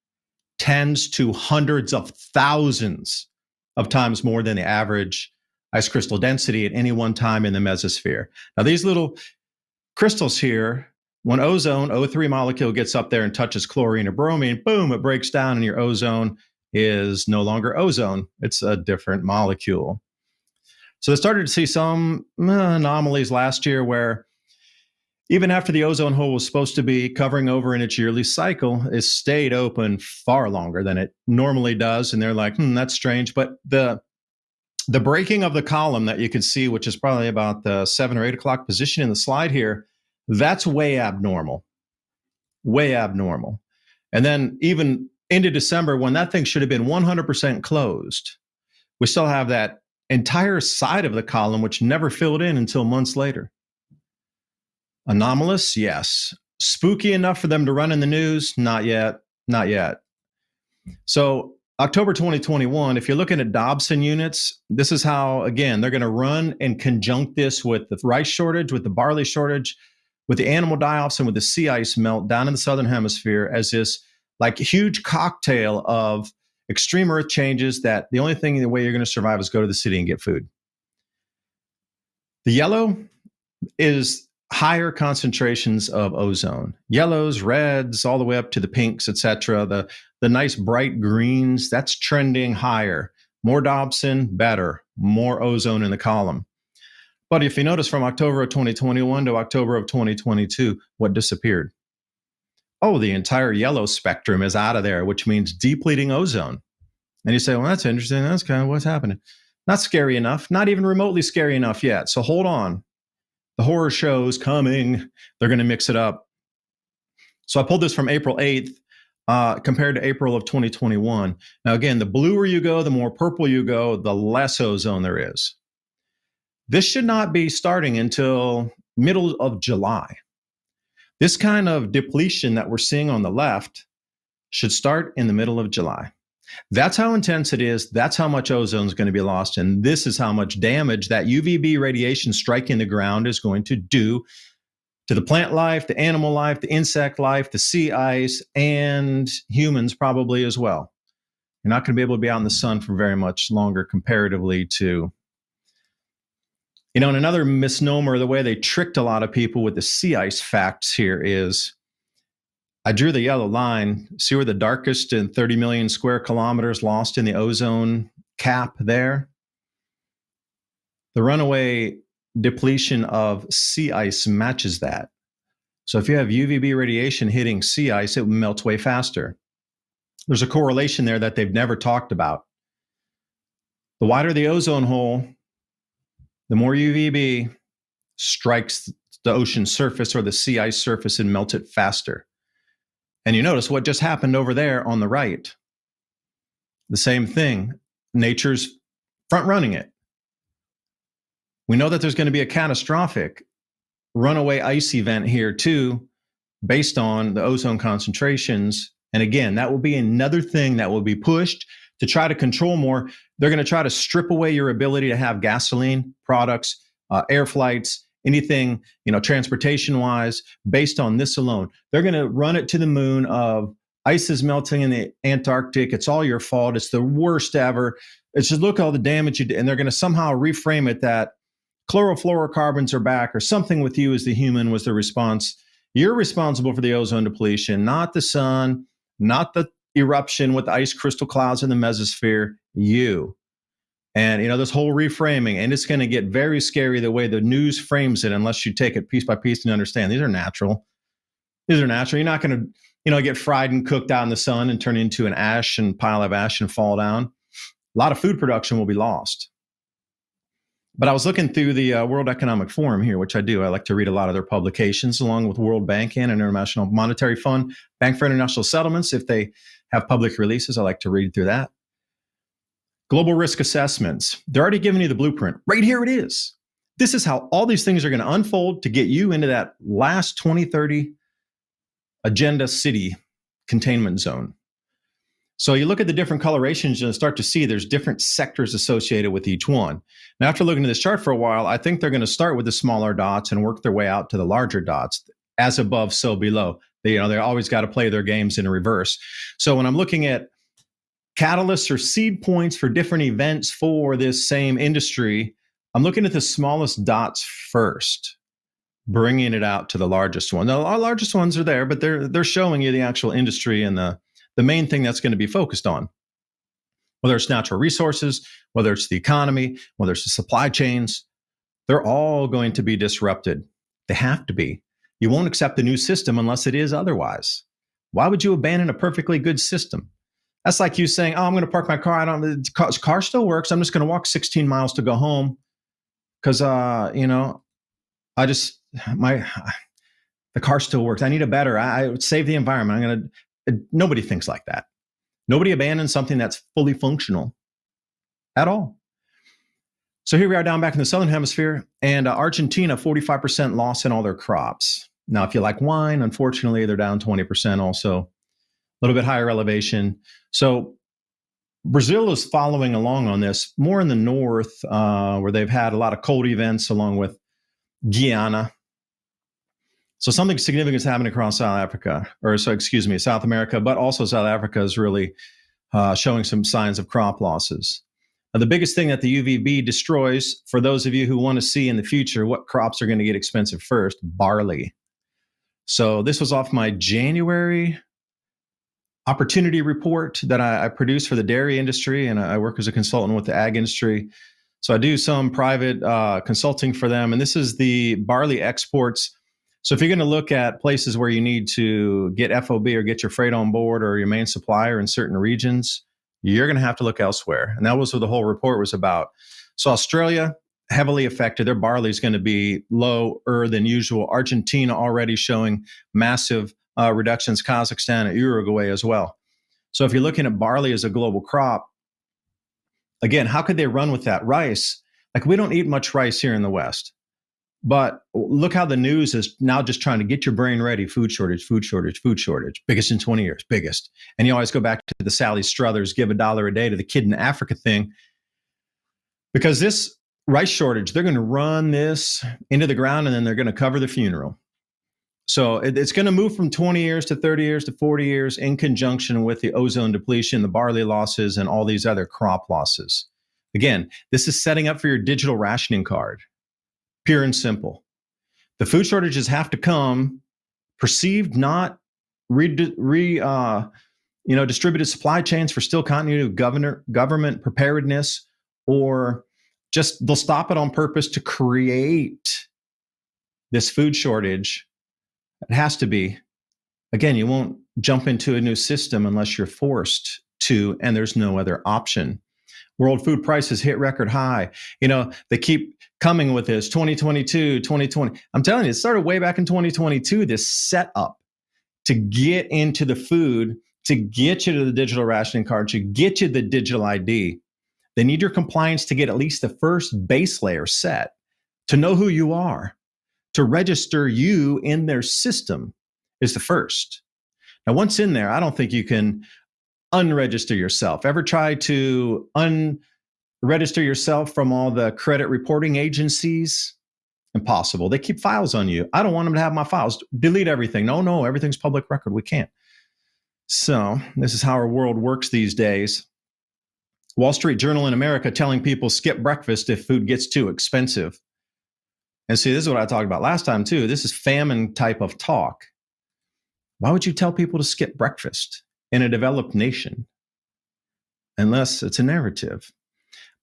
Tens to hundreds of thousands of times more than the average ice crystal density at any one time in the mesosphere. Now, these little crystals here, when ozone, O3 molecule, gets up there and touches chlorine or bromine, boom, it breaks down and your ozone is no longer ozone. It's a different molecule. So they started to see some anomalies last year where even after the ozone hole was supposed to be covering over in its yearly cycle, it stayed open far longer than it normally does. And they're like, that's strange. But the breaking of the column that you can see, which is probably about the 7 or 8 o'clock position in the slide here, that's way abnormal. Way abnormal. And then even into December, when that thing should have been 100% closed, we still have that entire side of the column, which never filled in until months later. Anomalous? Yes. Spooky enough for them to run in the news? Not yet. Not yet. So October 2021, if you're looking at Dobson units, this is how, again, they're going to run and conjunct this with the rice shortage, with the barley shortage, with the animal die-offs, and with the sea ice melt down in the southern hemisphere as this like huge cocktail of extreme earth changes that the only thing, the way you're going to survive is go to the city and get food. The yellow is higher concentrations of ozone. Yellows, reds, all the way up to the pinks, etc. The nice bright greens, that's trending higher. More Dobson, better. More ozone in the column. But if you notice from October of 2021 to October of 2022, what disappeared? Oh, the entire yellow spectrum is out of there, which means depleting ozone. And you say, well, that's interesting. That's kind of what's happening. Not scary enough, not even remotely scary enough yet. So hold on. The horror show's coming. They're going to mix it up. So I pulled this from April 8th compared to April of 2021. Now, again, the bluer you go, the more purple you go, the less ozone there is. This should not be starting until middle of July. This kind of depletion that we're seeing on the left should start in the middle of July. That's how intense it is. That's how much ozone is going to be lost. And this is how much damage that UVB radiation striking the ground is going to do to the plant life, the animal life, the insect life, the sea ice, and humans probably as well. You're not going to be able to be out in the sun for very much longer comparatively to, and another misnomer, the way they tricked a lot of people with the sea ice facts here is, I drew the yellow line. See where the darkest and 30 million square kilometers lost in the ozone cap there? The runaway depletion of sea ice matches that. So if you have UVB radiation hitting sea ice, it melts way faster. There's a correlation there that they've never talked about. The wider the ozone hole, the more UVB strikes the ocean surface or the sea ice surface and melts it faster. And you notice what just happened over there on the right. The same thing. Nature's front running it. We know that there's going to be a catastrophic runaway ice event here too, based on the ozone concentrations. And again, that will be another thing that will be pushed to try to control more. They're going to try to strip away your ability to have gasoline products, air flights, anything, transportation wise, based on this alone. They're going to run it to the moon of ice is melting in the Antarctic. It's all your fault. It's the worst ever. It's just look at all the damage you did. And they're going to somehow reframe it that chlorofluorocarbons are back or something with you as the human was the response. You're responsible for the ozone depletion, not the sun, not the eruption with the ice crystal clouds in the mesosphere. you. And, this whole reframing, and it's going to get very scary the way the news frames it, unless you take it piece by piece and understand these are natural. These are natural. You're not going to, get fried and cooked out in the sun and turn into an pile of ash and fall down. A lot of food production will be lost. But I was looking through the World Economic Forum here, which I do. I like to read a lot of their publications, along with World Bank and International Monetary Fund, Bank for International Settlements. If they have public releases, I like to read through that. Global risk assessments. They're already giving you the blueprint. Right here it is. This is how all these things are going to unfold to get you into that last 2030 agenda city containment zone. So you look at the different colorations, you'll start to see there's different sectors associated with each one. Now, after looking at this chart for a while, I think they're going to start with the smaller dots and work their way out to the larger dots. As above, so below. They always got to play their games in reverse. So when I'm looking at catalysts or seed points for different events for this same industry, I'm looking at the smallest dots first, bringing it out to the largest one. Now, our largest ones are there, but they're showing you the actual industry and the main thing that's going to be focused on. Whether it's natural resources, whether it's the economy, whether it's the supply chains, they're all going to be disrupted. They have to be. You won't accept the new system unless it is otherwise. Why would you abandon a perfectly good system? That's like you saying, I'm going to park my car. The car still works. I'm just going to walk 16 miles to go home because, the car still works. I need a better. I would save the environment. Nobody thinks like that. Nobody abandons something that's fully functional at all. So here we are down back in the Southern Hemisphere, and Argentina, 45% loss in all their crops. Now, if you like wine, unfortunately, they're down 20% also. A little bit higher elevation. So Brazil is following along on this, more in the north, where they've had a lot of cold events along with Guyana. So something significant is happening across South America, but also South Africa is really showing some signs of crop losses. Now, the biggest thing that the UVB destroys, for those of you who want to see in the future what crops are going to get expensive first, barley. So this was off my January opportunity report that I produced for the dairy industry, and I work as a consultant with the ag industry. So I do some private consulting for them, and this is the barley exports. So if you're going to look at places where you need to get FOB or get your freight on board or your main supplier in certain regions, you're going to have to look elsewhere. And that was what the whole report was about. So Australia, heavily affected. Their barley is going to be lower than usual. Argentina already showing massive reductions, Kazakhstan and Uruguay as well. So if you're looking at barley as a global crop, again, how could they run with that? Rice, like we don't eat much rice here in the West. But look how the news is now just trying to get your brain ready. Food shortage, food shortage, food shortage. Biggest in 20 years, biggest. And you always go back to the Sally Struthers, give $1 a day to the kid in Africa thing. Because this rice shortage, they're going to run this into the ground and then they're going to cover the funeral. So it's going to move from 20 years to 30 years to 40 years in conjunction with the ozone depletion, the barley losses, and all these other crop losses. Again, this is setting up for your digital rationing card. Pure and simple. The food shortages have to come perceived, not distributed supply chains for still continuity of government preparedness, or just they'll stop it on purpose to create this food shortage. It has to be. Again, you won't jump into a new system unless you're forced to, and there's no other option. World food prices hit record high. They keep coming with this 2022, 2020. I'm telling you, it started way back in 2022, this setup to get into the food, to get you to the digital rationing card, to get you the digital ID. They need your compliance to get at least the first base layer set, to know who you are, to register you in their system is the first. Now, once in there, I don't think you can unregister yourself. Ever try to unregister yourself from all the credit reporting agencies? Impossible. They keep files on you. I don't want them to have my files. Delete everything. No, everything's public record. We can't. So this is how our world works these days. Wall Street Journal in America telling people skip breakfast if food gets too expensive. And see, this is what I talked about last time too. This is famine type of talk. Why would you tell people to skip breakfast in a developed nation? unless it's a narrative.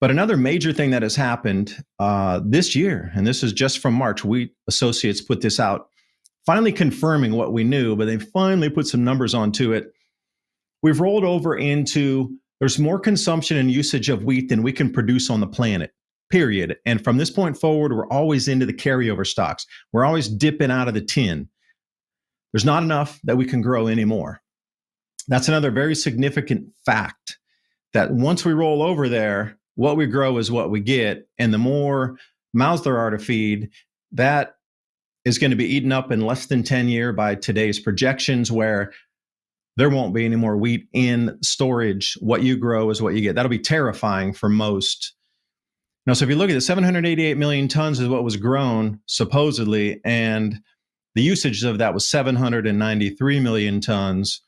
But another major thing that has happened this year, and this is just from March, Wheat Associates put this out, finally confirming what we knew, but they finally put some numbers onto it. We've rolled over into, there's more consumption and usage of wheat than we can produce on the planet, period. And from this point forward, we're always into the carryover stocks. We're always dipping out of the tin. There's not enough that we can grow anymore. That's another very significant fact, that once we roll over there, what we grow is what we get. And the more mouths there are to feed, that is going to be eaten up in less than 10 years by today's projections, where there won't be any more wheat in storage. What you grow is what you get. That'll be terrifying for most. Now, so if you look at it, 788 million tons is what was grown, supposedly, and the usage of that was 793 million tons,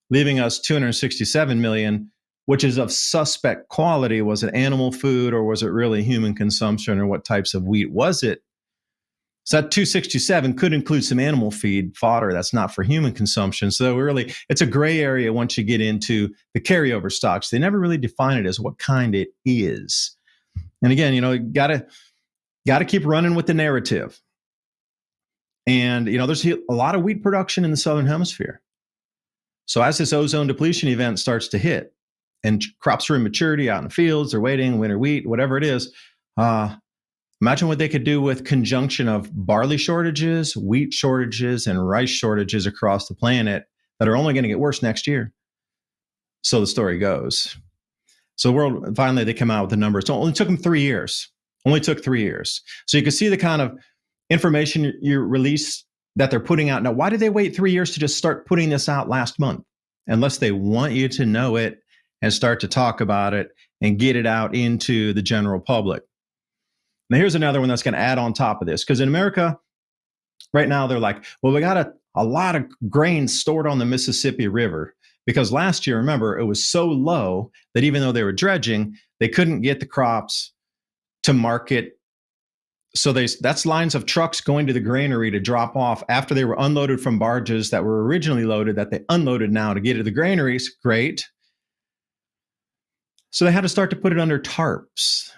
leaving us 267 million, which is of suspect quality. Was it animal food, or was it really human consumption, or what types of wheat was it? So that 267 could include some animal feed fodder that's not for human consumption. So really, it's a gray area once you get into the carryover stocks. They never really define it as what kind it is. And again, you gotta keep running with the narrative. And there's a lot of wheat production in the Southern Hemisphere. So as this ozone depletion event starts to hit, and crops are in maturity out in the fields, they're waiting, winter wheat, whatever it is, imagine what they could do with conjunction of barley shortages, wheat shortages, and rice shortages across the planet that are only going to get worse next year. So the story goes. So finally, they come out with the numbers. It only took them 3 years. Only took 3 years. So you can see the kind of information you release that they're putting out. Now, why did they wait 3 years to just start putting this out last month? Unless they want you to know it and start to talk about it and get it out into the general public. Now, here's another one that's going to add on top of this. Because in America, right now, they're like, well, we got a lot of grain stored on the Mississippi River. Because last year, remember, it was so low that even though they were dredging, they couldn't get the crops to market. So that's lines of trucks going to the granary to drop off after they were unloaded from barges that were originally loaded, that they unloaded now to get to the granaries. Great. So they had to start to put it under tarps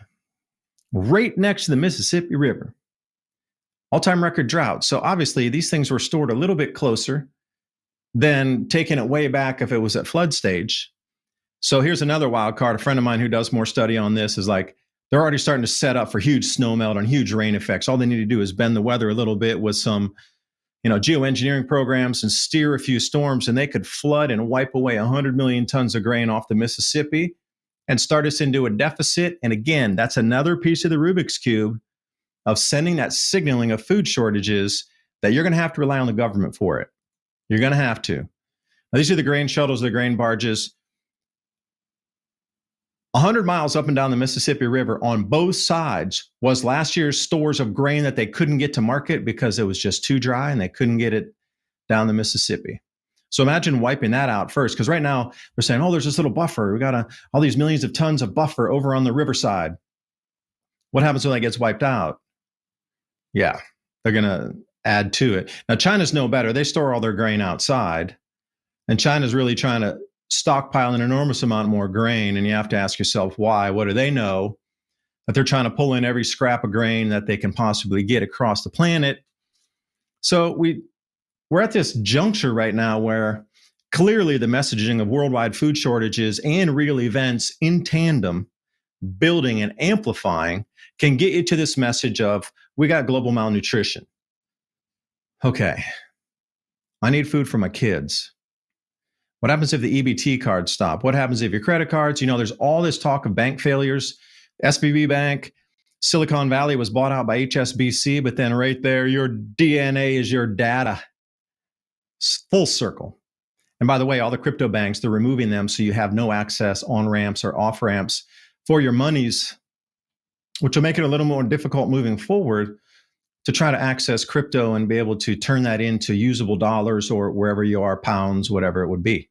right next to the Mississippi River. All-time record drought. So obviously, these things were stored a little bit closer than taking it way back if it was at flood stage. So here's another wild card. A friend of mine who does more study on this is like, they're already starting to set up for huge snowmelt and huge rain effects. All they need to do is bend the weather a little bit with some, geoengineering programs and steer a few storms, and they could flood and wipe away 100 million tons of grain off the Mississippi and start us into a deficit. And again, that's another piece of the Rubik's Cube of sending that signaling of food shortages that you're going to have to rely on the government for it. You're going to have to. Now, these are the grain shuttles, the grain barges. 100 miles up and down the Mississippi River on both sides was last year's stores of grain that they couldn't get to market because it was just too dry and they couldn't get it down the Mississippi. So imagine wiping that out first, because right now they're saying, oh, there's this little buffer. We got all these millions of tons of buffer over on the riverside. What happens when that gets wiped out? Yeah, they're going to add to it. Now, China's no better. They store all their grain outside, and China's really trying to stockpile an enormous amount more grain. And you have to ask yourself, why? What do they know? That they're trying to pull in every scrap of grain that they can possibly get across the planet. So we're at this juncture right now where clearly the messaging of worldwide food shortages and real events in tandem, building and amplifying, can get you to this message of, we got global malnutrition. Okay, I need food for my kids. What happens if the EBT cards stop? What happens if your credit cards? There's all this talk of bank failures. SVB Bank, Silicon Valley was bought out by HSBC, but then right there, your DNA is your data. Full circle. And by the way, all the crypto banks, they're removing them so you have no access on ramps or off ramps for your monies, which will make it a little more difficult moving forward to try to access crypto and be able to turn that into usable dollars or wherever you are, pounds, whatever it would be.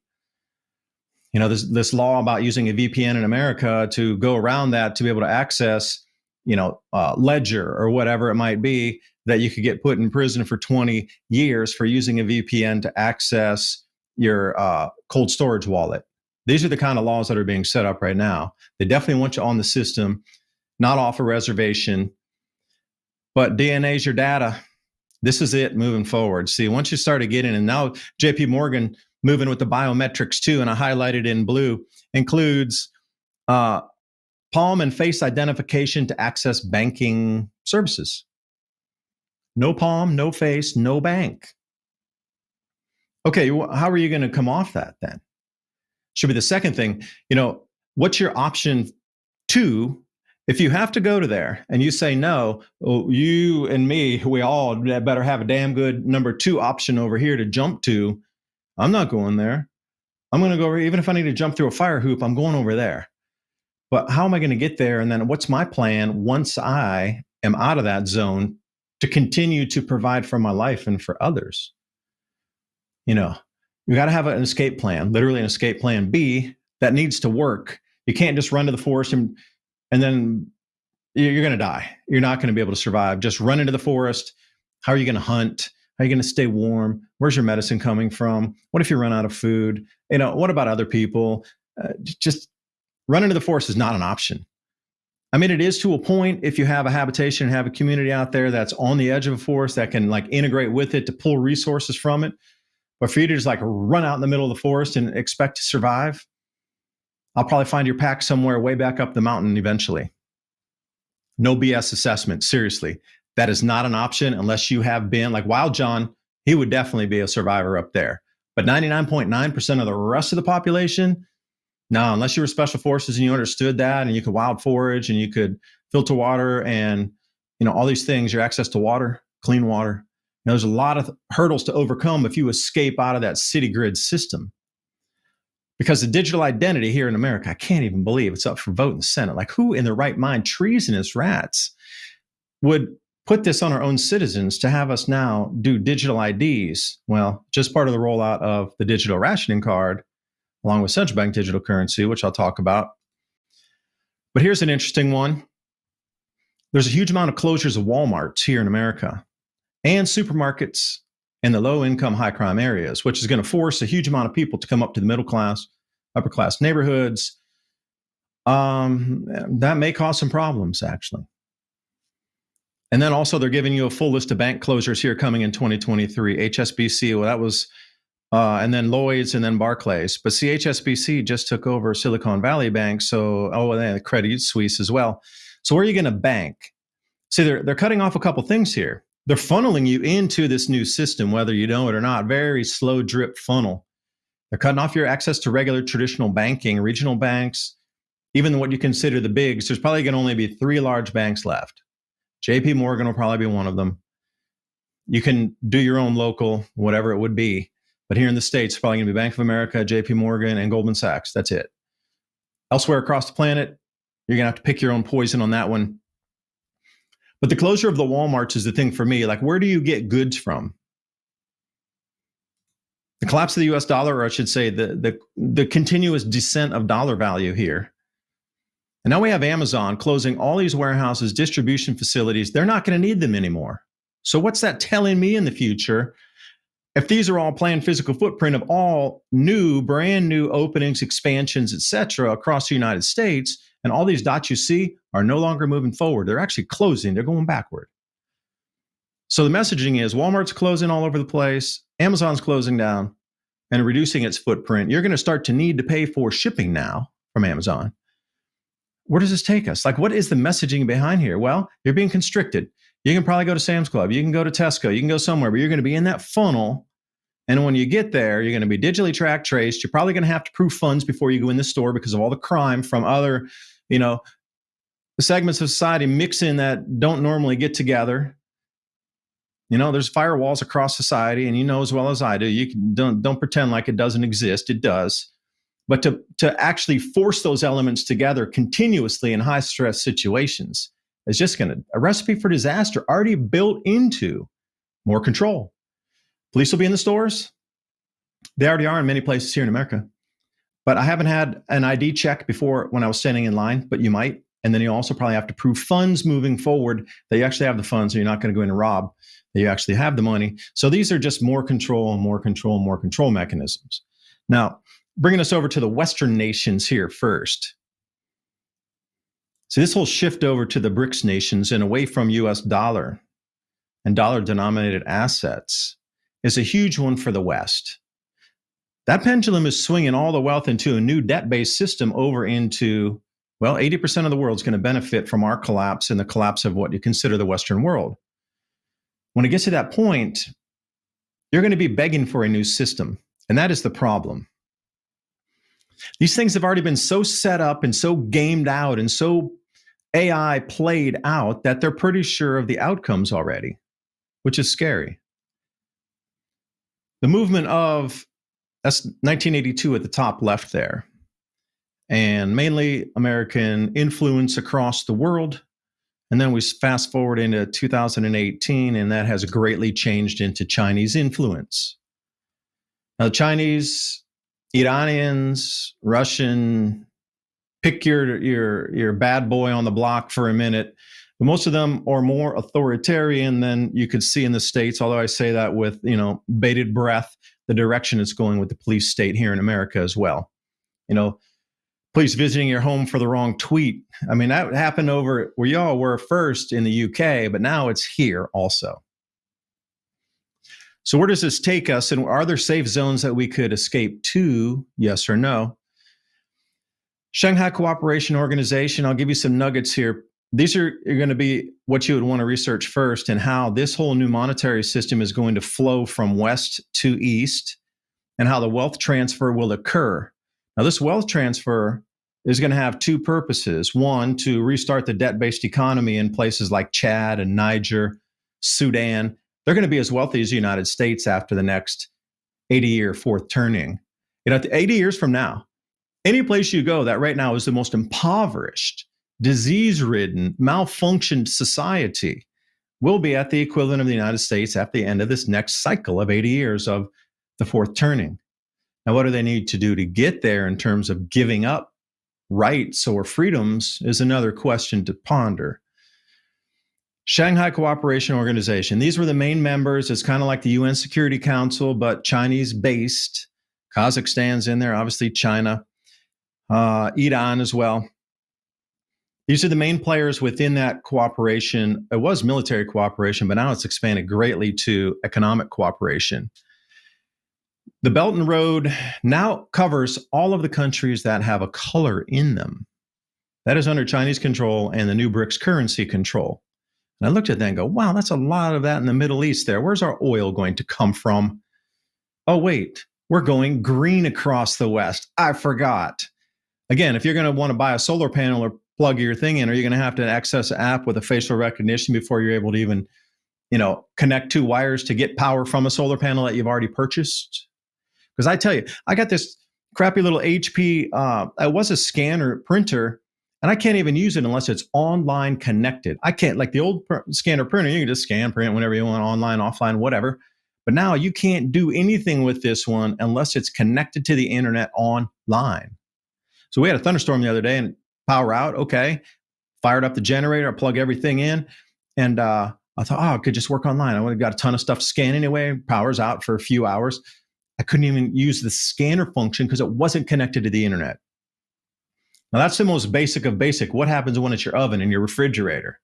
There's this law about using a VPN in America to go around that to be able to access, Ledger or whatever it might be, that you could get put in prison for 20 years for using a VPN to access your cold storage wallet. These are the kind of laws that are being set up right now. They definitely want you on the system, not off a reservation. But DNA is your data. This is it moving forward. See, once you started getting, and now JP Morgan moving with the biometrics too, and I highlighted in blue, includes palm and face identification to access banking services. No palm, no face, no bank. Okay, how are you going to come off that then? Should be the second thing. What's your option two? If you have to go to there and you say no, you and me, we all better have a damn good number two option over here to jump to. I'm not going there. I'm going to go over, even if I need to jump through a fire hoop, I'm going over there. But how am I going to get there? And then what's my plan once I am out of that zone to continue to provide for my life and for others? You got to have an escape plan, literally an escape plan B that needs to work. You can't just run to the forest and then you're going to die. You're not going to be able to survive. Just run into the forest. How are you going to hunt? How are you going to stay warm? Where's your medicine coming from? What if you run out of food? What about other people? Just run into the forest is not an option. I mean, it is to a point if you have a habitation and have a community out there that's on the edge of a forest that can integrate with it to pull resources from it. But for you to just run out in the middle of the forest and expect to survive, I'll probably find your pack somewhere way back up the mountain eventually. No BS assessment. Seriously, that is not an option unless you have been like Wild John. He would definitely be a survivor up there. But 99.9% of the rest of the population, no, unless you were special forces and you understood that and you could wild forage and you could filter water and all these things, your access to water, clean water. There's a lot of hurdles to overcome if you escape out of that city grid system. Because the digital identity here in America, I can't even believe it's up for vote in the Senate. Who in their right mind, treasonous rats, would put this on our own citizens to have us now do digital IDs? Well, just part of the rollout of the digital rationing card, along with central bank digital currency, which I'll talk about. But here's an interesting one. There's a huge amount of closures of Walmarts here in America and supermarkets in the low-income, high-crime areas, which is going to force a huge amount of people to come up to the middle class, upper class neighborhoods. That may cause some problems, actually. And then also they're giving you a full list of bank closures here coming in 2023. HSBC, well, that was, and then Lloyd's and then Barclays. But see, HSBC just took over Silicon Valley Bank, and then Credit Suisse as well. So where are you going to bank? See, they're cutting off a couple things here. They're funneling you into this new system, whether you know it or not, very slow drip funnel. They're cutting off your access to regular traditional banking, regional banks, even what you consider the bigs. There's probably going to only be 3 large banks left. JP Morgan will probably be one of them. You can do your own local, whatever it would be. But here in the States, it's probably going to be Bank of America, JP Morgan, and Goldman Sachs. That's it. Elsewhere across the planet, you're going to have to pick your own poison on that one. But the closure of the Walmarts is the thing for me. Where do you get goods from? The collapse of the US dollar, or I should say the continuous descent of dollar value here. And now we have Amazon closing all these warehouses, distribution facilities. They're not going to need them anymore. So what's that telling me in the future? If these are all planned physical footprint of all brand new openings, expansions, et cetera, across the United States, and all these dots you see are no longer moving forward. They're actually closing. They're going backward. So the messaging is Walmart's closing all over the place. Amazon's closing down and reducing its footprint. You're going to start to need to pay for shipping now from Amazon. Where does this take us? What is the messaging behind here? Well, you're being constricted. You can probably go to Sam's Club. You can go to Tesco. You can go somewhere, but you're going to be in that funnel. And when you get there, you're going to be digitally tracked, traced. You're probably going to have to prove funds before you go in the store because of all the crime from other, segments of society mix in that don't normally get together. There's firewalls across society, and you know as well as I do, you don't pretend like it doesn't exist. It does. But to actually force those elements together continuously in high stress situations is just a recipe for disaster already built into more control. Police will be in the stores. They already are in many places here in America. But I haven't had an ID check before when I was standing in line, but you might. And then you also probably have to prove funds moving forward, that you actually have the funds, so you're not going to go in and rob, that you actually have the money. So these are just more control and more control and more control mechanisms. Now, bringing us over to the Western nations here first. So this whole shift over to the BRICS nations and away from US dollar and dollar-denominated assets is a huge one for the West. That pendulum is swinging all the wealth into a new debt-based system over into, well, 80% of the world is going to benefit from our collapse and the collapse of what you consider the Western world. When it gets to that point, you're going to be begging for a new system, and that is the problem. These things have already been so set up and so gamed out and so AI played out that they're pretty sure of the outcomes already, which is scary. The movement of, that's 1982 at the top left there, and mainly American influence across the world. And then we fast forward into 2018, and that has greatly changed into Chinese influence. Now, the Chinese, Iranians, Russian, pick your bad boy on the block for a minute. But most of them are more authoritarian than you could see in the States, although I say that with, bated breath, the direction it's going with the police state here in America as well. Police visiting your home for the wrong tweet. I mean, that happened over where y'all were first in the UK, but now it's here also. So where does this take us? And are there safe zones that we could escape to? Yes or no? Shanghai Cooperation Organization, I'll give you some nuggets here. These are going to be what you would want to research first, and how this whole new monetary system is going to flow from west to east, and how the wealth transfer will occur. Now, this wealth transfer is going to have two purposes. One, to restart the debt-based economy in places like Chad and Niger, Sudan. They're going to be as wealthy as the United States after the next 80-year fourth turning. 80 years from now, any place you go that right now is the most impoverished, disease-ridden, malfunctioned society will be at the equivalent of the United States at the end of this next cycle of 80 years of the fourth turning. Now, what do they need to do to get there in terms of giving up rights or freedoms is another question to ponder. Shanghai Cooperation Organization. These were the main members. It's kind of like the UN Security Council, but Chinese-based. Kazakhstan's in there, obviously China, Iran as well. These are the main players within that cooperation. It was military cooperation, but now it's expanded greatly to economic cooperation. The Belt and Road now covers all of the countries that have a color in them. That is under Chinese control and the new BRICS currency control. And I looked at that and go, wow, that's a lot of that in the Middle East there. Where's our oil going to come from? Oh, wait, we're going green across the West. I forgot. Again, if you're going to want to buy a solar panel or plug your thing in, are you going to have to access an app with a facial recognition before you're able to even, connect two wires to get power from a solar panel that you've already purchased? Because I tell you, I got this crappy little HP, it was a scanner printer, and I can't even use it unless it's online connected. I can't, like the old scanner printer, you can just scan, print whenever you want, online, offline, whatever. But now you can't do anything with this one unless it's connected to the internet online. So we had a thunderstorm the other day and power out, okay. Fired up the generator, I plug everything in, and I thought, I could just work online. I would have got a ton of stuff to scan anyway, power's out for a few hours. I couldn't even use the scanner function because it wasn't connected to the internet. Now that's the most basic of basic. What happens when it's your oven and your refrigerator?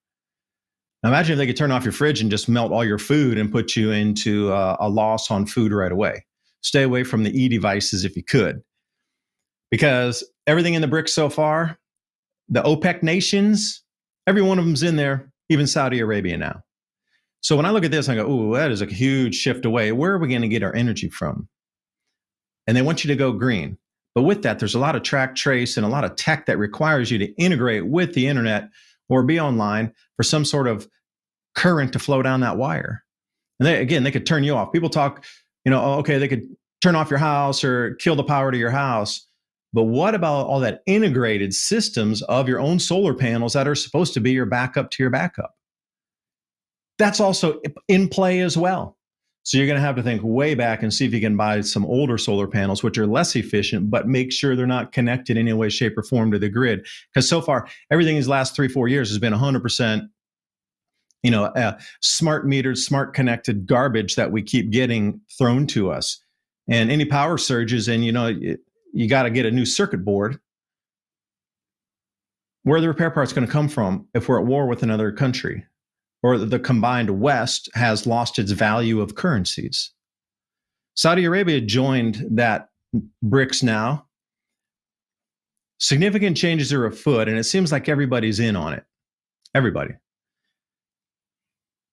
Now imagine if they could turn off your fridge and just melt all your food and put you into a loss on food right away. Stay away from the e-devices if you could. Because everything in the BRICS so far, the OPEC nations, every one of them's in there, even Saudi Arabia now. So when I look at this, I go, ooh, that is a huge shift away. Where are we going to get our energy from? And they want you to go green. But with that, there's a lot of track, trace, and a lot of tech that requires you to integrate with the internet or be online for some sort of current to flow down that wire. And they could turn you off. People talk, okay, they could turn off your house or kill the power to your house. But what about all that integrated systems of your own solar panels that are supposed to be your backup to your backup? That's also in play as well. So you're going to have to think way back and see if you can buy some older solar panels, which are less efficient, but make sure they're not connected in any way, shape, or form to the grid. Because so far, everything these last 3-4 years has been 100%, smart metered, smart connected garbage that we keep getting thrown to us. And any power surges, and you got to get a new circuit board. Where are the repair parts going to come from if we're at war with another country, or the combined West has lost its value of currencies? Saudi Arabia joined that BRICS now. Significant changes are afoot, and it seems like everybody's in on it. Everybody.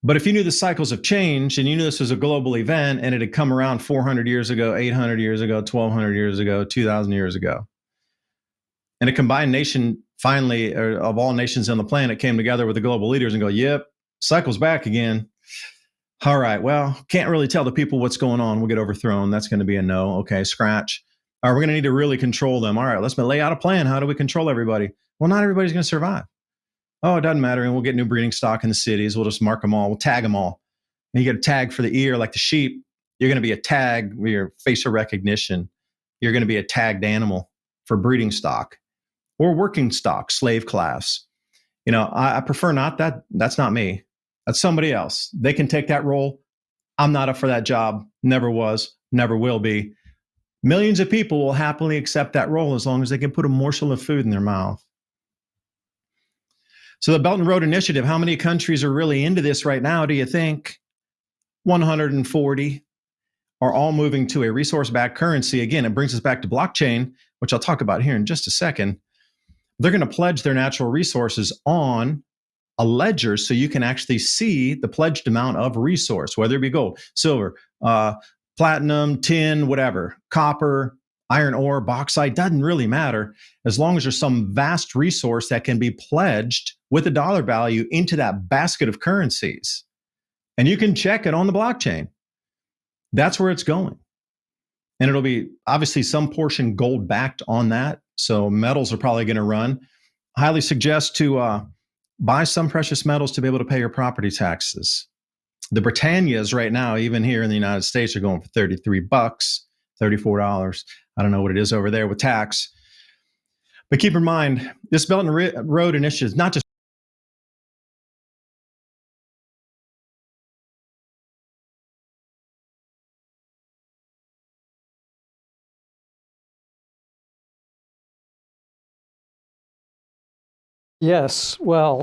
But if you knew the cycles of change, and you knew this was a global event, and it had come around 400 years ago, 800 years ago, 1200 years ago, 2000 years ago, and a combined nation finally, of all nations on the planet, came together with the global leaders and go, yep, cycle's back again. All right, well, can't really tell the people what's going on. We'll get overthrown. That's going to be a no. Okay, scratch. All right, we're going to need to really control them. All right, let's lay out a plan. How do we control everybody? Well, not everybody's going to survive. Oh, it doesn't matter. And we'll get new breeding stock in the cities. We'll just mark them all. We'll tag them all. And you get a tag for the ear like the sheep. You're going to be a tag with your facial recognition. You're going to be a tagged animal for breeding stock or working stock, slave class. I prefer not that. That's not me. That's somebody else. They can take that role. I'm not up for that job. Never was, never will be. Millions of people will happily accept that role as long as they can put a morsel of food in their mouth. So the Belt and Road Initiative, how many countries are really into this right now, do you think? 140 are all moving to a resource-backed currency. Again, it brings us back to blockchain, which I'll talk about here in just a second. They're going to pledge their natural resources on a ledger so you can actually see the pledged amount of resource, whether it be gold, silver, platinum, tin, whatever, copper, iron ore, bauxite, doesn't really matter, as long as there's some vast resource that can be pledged with a dollar value into that basket of currencies. And you can check it on the blockchain. That's where it's going. And it'll be obviously some portion gold backed on that. So metals are probably going to run. I highly suggest to buy some precious metals to be able to pay your property taxes. The Britannias right now, even here in the United States, are going for $33, $34. I don't know what it is over there with tax. But keep in mind, this Belt and Road Initiative is not just Yes, well,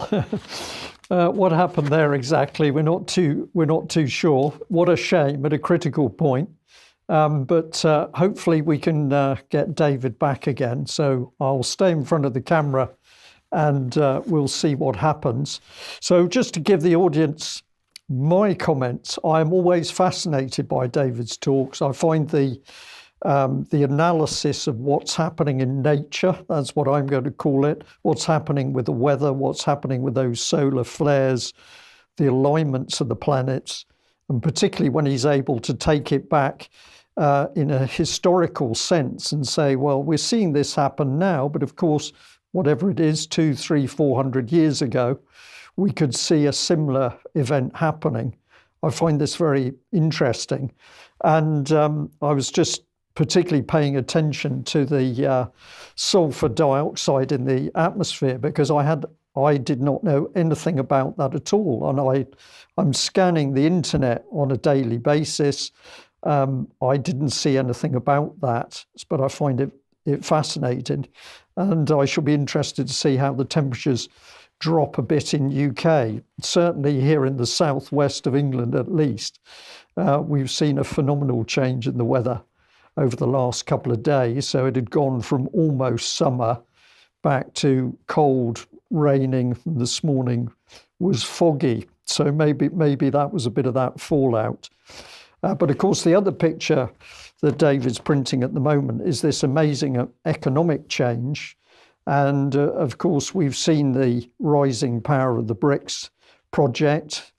what happened there exactly? We're not too sure. What a shame at a critical point. But hopefully we can get David back again. So I'll stay in front of the camera and we'll see what happens. So just to give the audience my comments, I'm always fascinated by David's talks. I find the analysis of what's happening in nature, that's what I'm going to call it, what's happening with the weather, what's happening with those solar flares, the alignments of the planets, and particularly when he's able to take it back in a historical sense and say, well, we're seeing this happen now, but of course, whatever it is, 200, 300, 400 years ago, we could see a similar event happening. I find this very interesting. And I was just particularly paying attention to the sulfur dioxide in the atmosphere because I did not know anything about that at all. And I'm scanning the internet on a daily basis. I didn't see anything about that, but I find it fascinating. And I shall be interested to see how the temperatures drop a bit in UK. Certainly here in the southwest of England, at least, we've seen a phenomenal change in the weather over the last couple of days. So it had gone from almost summer back to cold, raining. This morning was foggy. So maybe that was a bit of that fallout. But of course, the other picture that David's printing at the moment is this amazing economic change. And of course, we've seen the rising power of the BRICS project,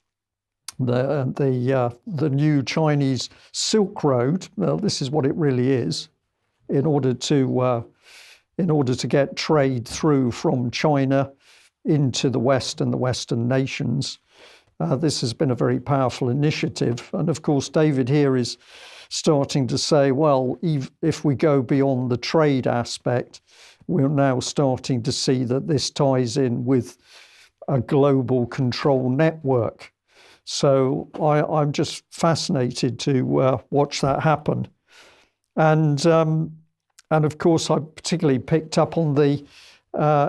the new Chinese Silk Road. Well, this is what it really is. In order to get trade through from China into the West and the Western nations, this has been a very powerful initiative. And of course, David here is starting to say, well, if we go beyond the trade aspect, we're now starting to see that this ties in with a global control network. So I'm just fascinated to watch that happen. And And of course, I particularly picked up on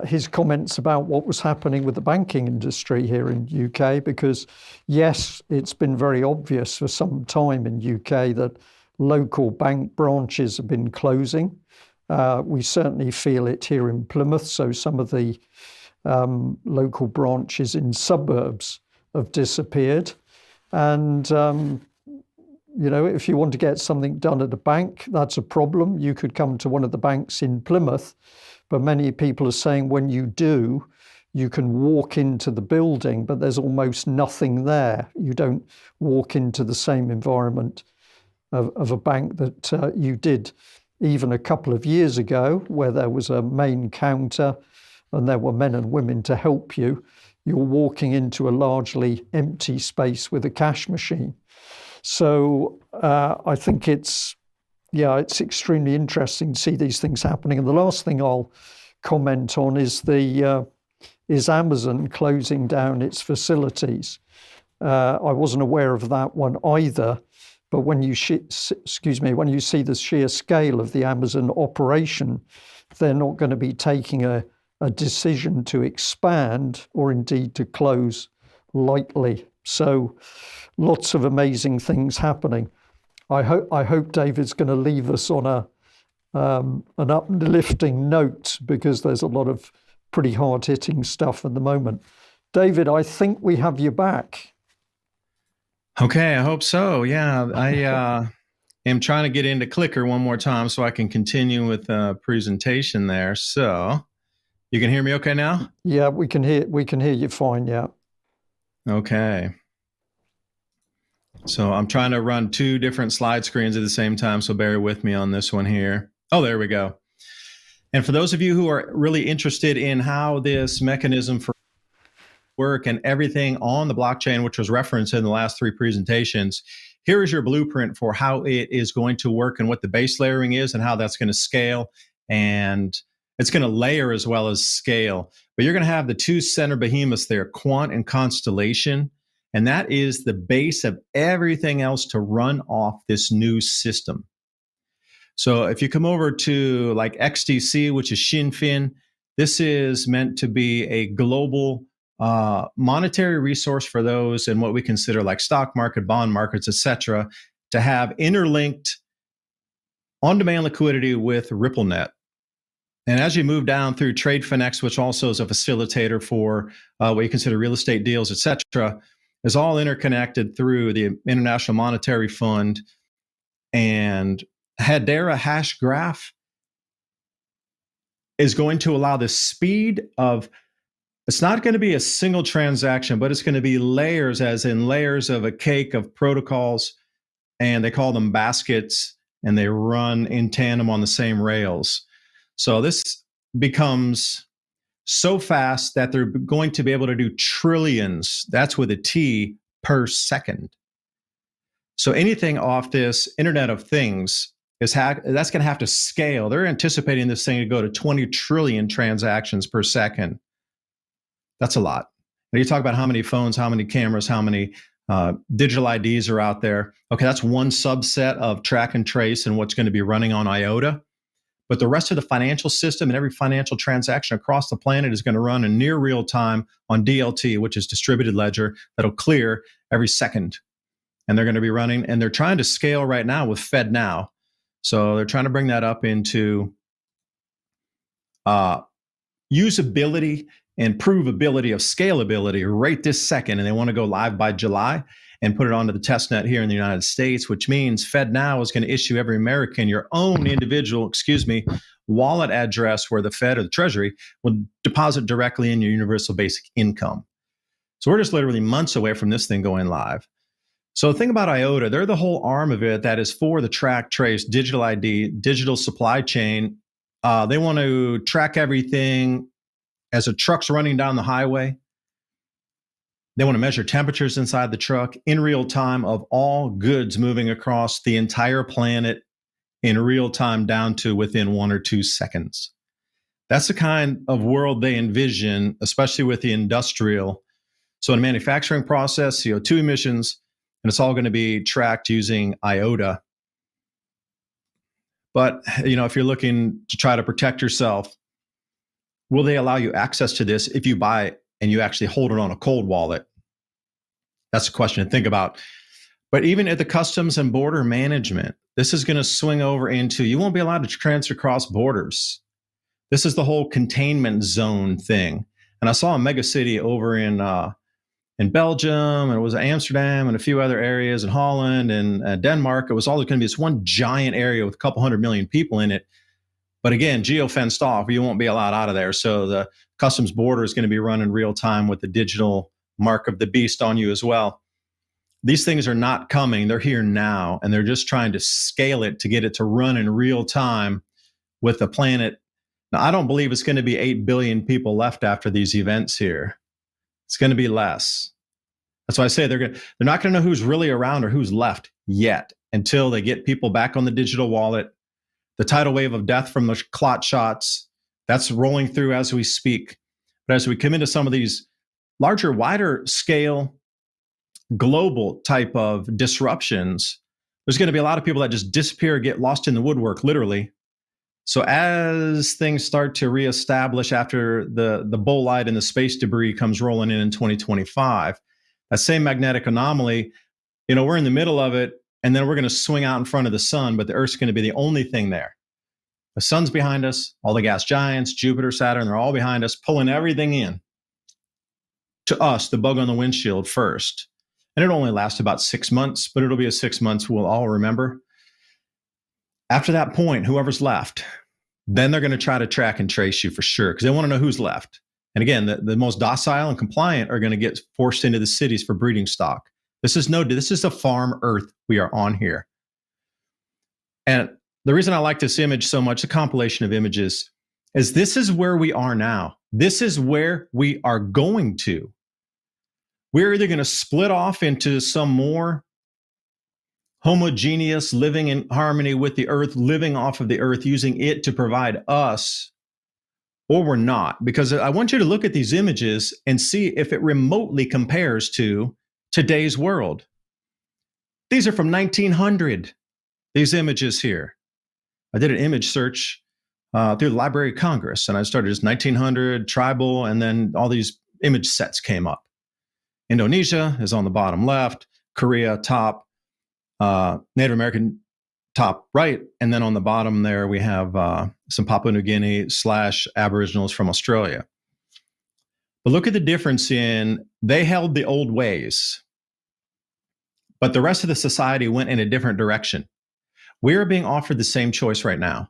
his comments about what was happening with the banking industry here in UK, because yes, it's been very obvious for some time in UK that local bank branches have been closing. We certainly feel it here in Plymouth. So some of the local branches in suburbs have disappeared. And if you want to get something done at a bank, that's a problem. You could come to one of the banks in Plymouth, but many people are saying when you do, you can walk into the building, but there's almost nothing there. You don't walk into the same environment of a bank that you did even a couple of years ago, where there was a main counter and there were men and women to help you. You're walking into a largely empty space with a cash machine. So I think it's extremely interesting to see these things happening. And the last thing I'll comment on is Amazon closing down its facilities. I wasn't aware of that one either. But when you see the sheer scale of the Amazon operation, they're not going to be taking a decision to expand or indeed to close lightly. So lots of amazing things happening. I hope David's going to leave us on an uplifting note, because there's a lot of pretty hard-hitting stuff at the moment. David, I think we have you back. Okay, I hope so. Yeah, I am trying to get into Clicker one more time so I can continue with the presentation there. So you can hear me okay now? Yeah, we can hear you fine, yeah. Okay. So I'm trying to run two different slide screens at the same time, so bear with me on this one here. Oh, there we go. And for those of you who are really interested in how this mechanism for work and everything on the blockchain, which was referenced in the last three presentations, here is your blueprint for how it is going to work and what the base layering is and how that's going to scale. And it's going to layer as well as scale. But you're going to have the two center behemoths there, Quant and Constellation. And that is the base of everything else to run off this new system. So if you come over to like XDC, which is Shinfin, this is meant to be a global monetary resource for those in what we consider like stock market, bond markets, etc., to have interlinked on-demand liquidity with RippleNet. And as you move down through TradeFinex, which also is a facilitator for what you consider real estate deals, etc., is all interconnected through the International Monetary Fund. And Hedera hash graph is going to allow the speed of, it's not going to be a single transaction, but it's going to be layers, as in layers of a cake of protocols, and they call them baskets, and they run in tandem on the same rails. So this becomes so fast that they're going to be able to do trillions, that's with a T, per second. So anything off this Internet of Things that's going to have to scale. They're anticipating this thing to go to 20 trillion transactions per second. That's a lot. Now you talk about how many phones, how many cameras, how many digital IDs are out there. Okay, that's one subset of track and trace and what's going to be running on IOTA. But the rest of the financial system and every financial transaction across the planet is going to run in near real time on DLT, which is distributed ledger, that'll clear every second. And they're going to be running, and they're trying to scale right now with FedNow. So they're trying to bring that up into usability and provability of scalability right this second. And they want to go live by July and put it onto the testnet here in the United States, which means FedNow is going to issue every American your own individual, wallet address where the Fed or the Treasury will deposit directly in your universal basic income. So we're just literally months away from this thing going live. So the thing about IOTA, they're the whole arm of it that is for the track, trace, digital ID, digital supply chain. They want to track everything as a truck's running down the highway. They want to measure temperatures inside the truck in real time of all goods moving across the entire planet in real time down to within 1 or 2 seconds. That's the kind of world they envision, especially with the industrial. So in a manufacturing process, CO2 emissions, and it's all going to be tracked using IOTA. But, if you're looking to try to protect yourself, will they allow you access to this if you buy it and you actually hold it on a cold wallet? That's a question to think about. But even at the Customs and Border Management, this is going to swing over into, you won't be allowed to transfer across borders. This is the whole containment zone thing. And I saw a mega city over in Belgium, and it was Amsterdam and a few other areas in Holland and Denmark. It was all going to be this one giant area with a couple 100 million people in it. But again, geo-fenced off, you won't be allowed out of there. So the customs border is going to be run in real time with the digital mark of the beast on you as well. These things are not coming. They're here now, and they're just trying to scale it to get it to run in real time with the planet. Now, I don't believe it's going to be 8 billion people left after these events here. It's going to be less. That's why I say they're not going to know who's really around or who's left yet until they get people back on the digital wallet. The tidal wave of death from the clot shots, that's rolling through as we speak. But as we come into some of these larger, wider scale, global type of disruptions, there's going to be a lot of people that just disappear, get lost in the woodwork, literally. So as things start to reestablish after the bolide and the space debris comes rolling in 2025, that same magnetic anomaly, we're in the middle of it, and then we're going to swing out in front of the sun, but the Earth's going to be the only thing there. The sun's behind us, all the gas giants, Jupiter, Saturn, they're all behind us, pulling everything in to us, the bug on the windshield first. And it only lasts about 6 months, but it'll be a 6 months we'll all remember. After that point, whoever's left, then they're going to try to track and trace you for sure, because they want to know who's left. And again, the most docile and compliant are going to get forced into the cities for breeding stock. This is the farm Earth we are on here. And the reason I like this image so much, the compilation of images, is this is where we are now. This is where we are going to. We're either going to split off into some more homogeneous, living in harmony with the Earth, living off of the Earth, using it to provide us, or we're not. Because I want you to look at these images and see if it remotely compares to today's world. These are from 1900, these images here. I did an image search through the Library of Congress, and I started as 1900, tribal, and then all these image sets came up. Indonesia is on the bottom left, Korea top, Native American top right, and then on the bottom there we have some Papua New Guinea / Aboriginals from Australia. But look at the difference in, they held the old ways, but the rest of the society went in a different direction. We are being offered the same choice right now.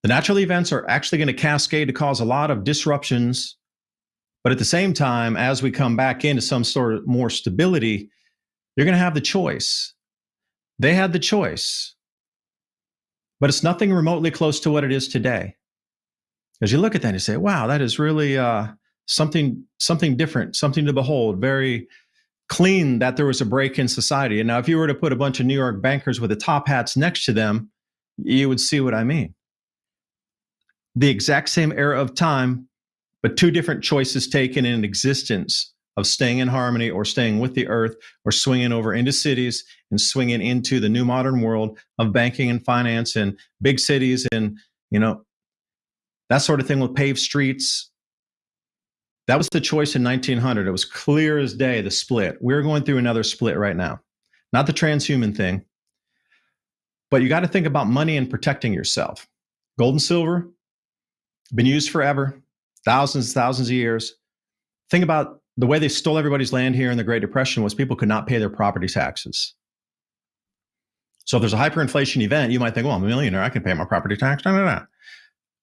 The natural events are actually going to cascade to cause a lot of disruptions, but at the same time, as we come back into some sort of more stability, you're going to have the choice. They had the choice, but it's nothing remotely close to what it is today. As you look at that and you say, wow, that is really something different, something to behold, very clean that there was a break in society. And now if you were to put a bunch of New York bankers with the top hats next to them, you would see what I mean. The exact same era of time, but two different choices taken in existence of staying in harmony or staying with the Earth or swinging over into cities and swinging into the new modern world of banking and finance and big cities and, that sort of thing with paved streets. That was the choice in 1900. It was clear as day, the split. We're going through another split right now. Not the transhuman thing, but you got to think about money and protecting yourself. Gold and silver, been used forever, thousands of years. Think about the way they stole everybody's land here in the Great Depression was people could not pay their property taxes. So if there's a hyperinflation event, you might think, well, I'm a millionaire, I can pay my property tax. No.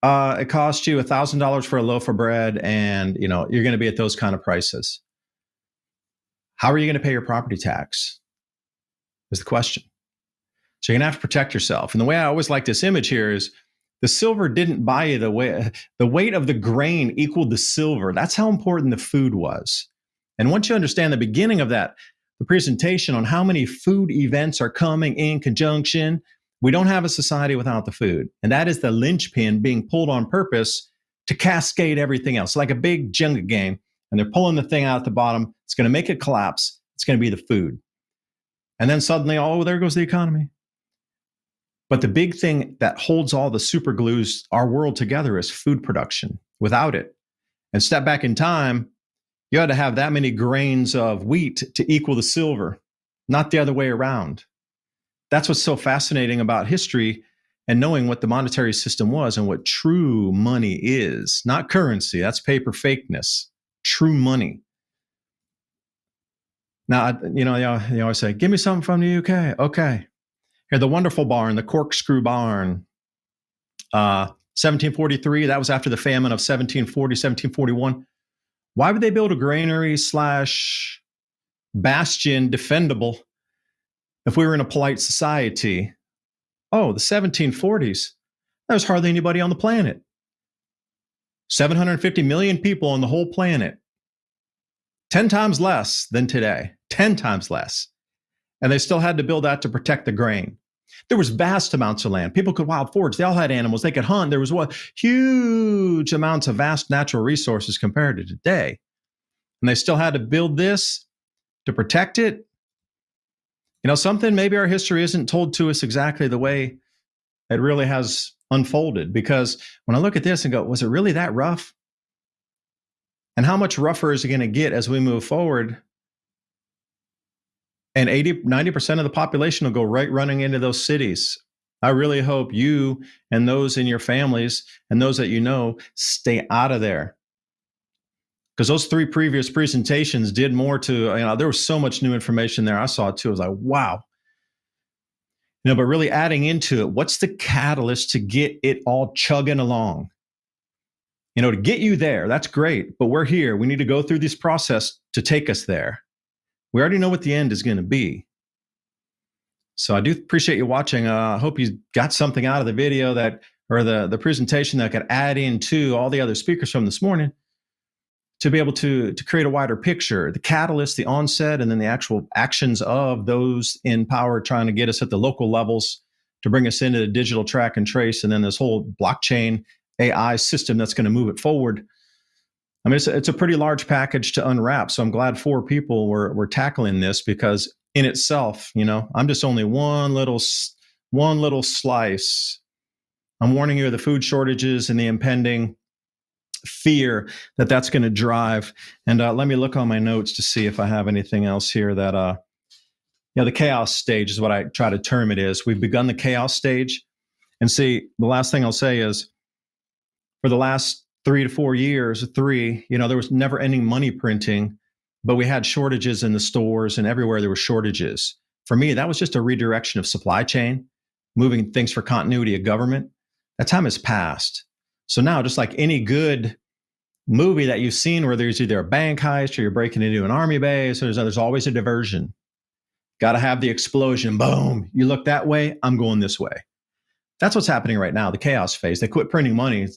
It costs you $1,000 for a loaf of bread, and you're going to be at those kind of prices. How are you going to pay your property tax? Is the question. So you're going to have to protect yourself. And the way I always like this image here is the silver didn't buy you the weight of the grain equaled the silver. That's how important the food was. And once you understand the beginning of that, the presentation on how many food events are coming in conjunction, we don't have a society without the food. And that is the linchpin being pulled on purpose to cascade everything else. Like a big Jenga game, and they're pulling the thing out at the bottom. It's going to make it collapse. It's going to be the food. And then suddenly, oh, there goes the economy. But the big thing that holds all the super glues our world together is food production. Without it, and step back in time, you had to have that many grains of wheat to equal the silver, not the other way around. That's what's so fascinating about history and knowing what the monetary system was and what true money is. Not currency, that's paper fakeness. True money. Now, you always say, give me something from the UK. Okay. Here, the wonderful barn, the corkscrew barn. 1743, that was after the famine of 1740, 1741. Why would they build a granary / bastion defendable if we were in a polite society? Oh, the 1740s, there was hardly anybody on the planet. 750 million people on the whole planet. 10 times less than today. 10 times less. And they still had to build that to protect the grain. There was vast amounts of land. People could wild forage. They all had animals. They could hunt. There was huge amounts of vast natural resources compared to today. And they still had to build this to protect it. Something maybe our history isn't told to us exactly the way it really has unfolded. Because when I look at this and go, was it really that rough? And how much rougher is it going to get as we move forward? And 90% of the population will go right running into those cities. I really hope you and those in your families and those that you know stay out of there. Because those 3 previous presentations did more to, there was so much new information there. I saw it too. I was like, wow. But really adding into it, what's the catalyst to get it all chugging along? To get you there, that's great. But we're here. We need to go through this process to take us there. We already know what the end is going to be. So I do appreciate you watching. I hope you got something out of the video or the presentation that could add into all the other speakers from this morning to be able to create a wider picture, the catalyst, the onset, and then the actual actions of those in power trying to get us at the local levels to bring us into the digital track and trace, and then this whole blockchain AI system that's going to move it forward. It's a pretty large package to unwrap. So I'm glad 4 people were tackling this, because in itself, I'm just only one little slice. I'm warning you of the food shortages and the impending fear that's going to drive. And let me look on my notes to see if I have anything else here that, the chaos stage is what I try to term it is. We've begun the chaos stage. And see, the last thing I'll say is, for the last 3 to 4 years, there was never ending money printing, but we had shortages in the stores and everywhere there were shortages. For me, that was just a redirection of supply chain, moving things for continuity of government. That time has passed. So now, just like any good movie that you've seen where there's either a bank heist or you're breaking into an army base, there's always a diversion. Got to have the explosion. Boom. You look that way, I'm going this way. That's what's happening right now, the chaos phase. They quit printing money.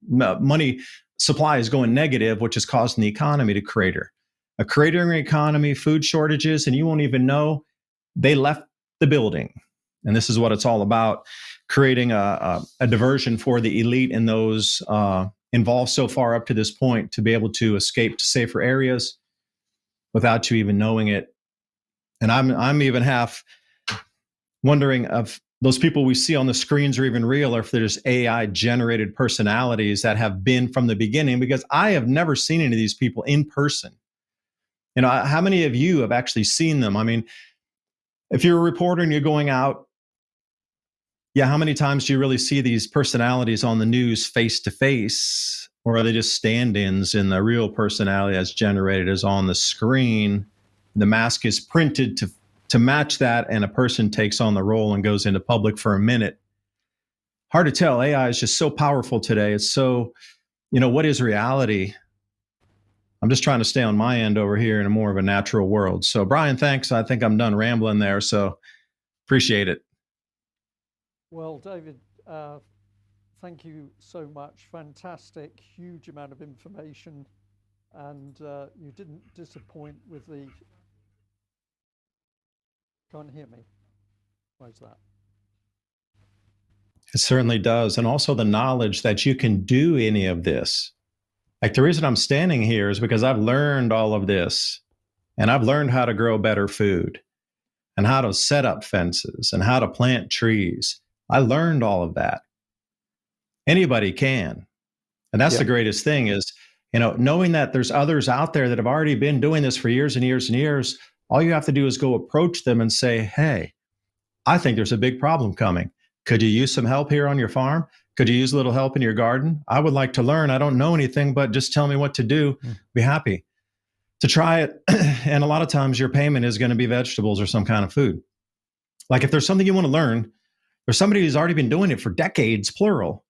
Money supply is going negative, which is causing the economy to crater. A cratering economy, food shortages, and you won't even know they left the building. And this is what it's all about, creating a diversion for the elite and those involved so far up to this point to be able to escape to safer areas without you even knowing it. And I'm even half wondering if those people we see on the screens are even real, or if there's AI generated personalities that have been from the beginning, because I have never seen any of these people in person. How many of you have actually seen them? If you're a reporter and you're going out, how many times do you really see these personalities on the news face to face? Or are they just stand-ins, and the real personality that's generated is on the screen? The mask is printed to match that, and a person takes on the role and goes into public for a minute. Hard to tell. AI is just so powerful today. It's so, what is reality? I'm just trying to stay on my end over here in a more of a natural world. So Brian, thanks. I think I'm done rambling there. So appreciate it. Well, David, thank you so much. Fantastic, huge amount of information. And you didn't disappoint with the... Can't hear me. Why is that? It certainly does. And also the knowledge that you can do any of this. Like, the reason I'm standing here is because I've learned all of this, and I've learned how to grow better food and how to set up fences and how to plant trees. I learned all of that. Anybody can. And that's the greatest thing is, knowing that there's others out there that have already been doing this for years and years and years. All you have to do is go approach them and say, hey, I think there's a big problem coming. Could you use some help here on your farm? Could you use a little help in your garden? I would like to learn. I don't know anything, but just tell me what to do. Be happy to try it. And a lot of times your payment is going to be vegetables or some kind of food. Like if there's something you want to learn, there's somebody who's already been doing it for decades, plural.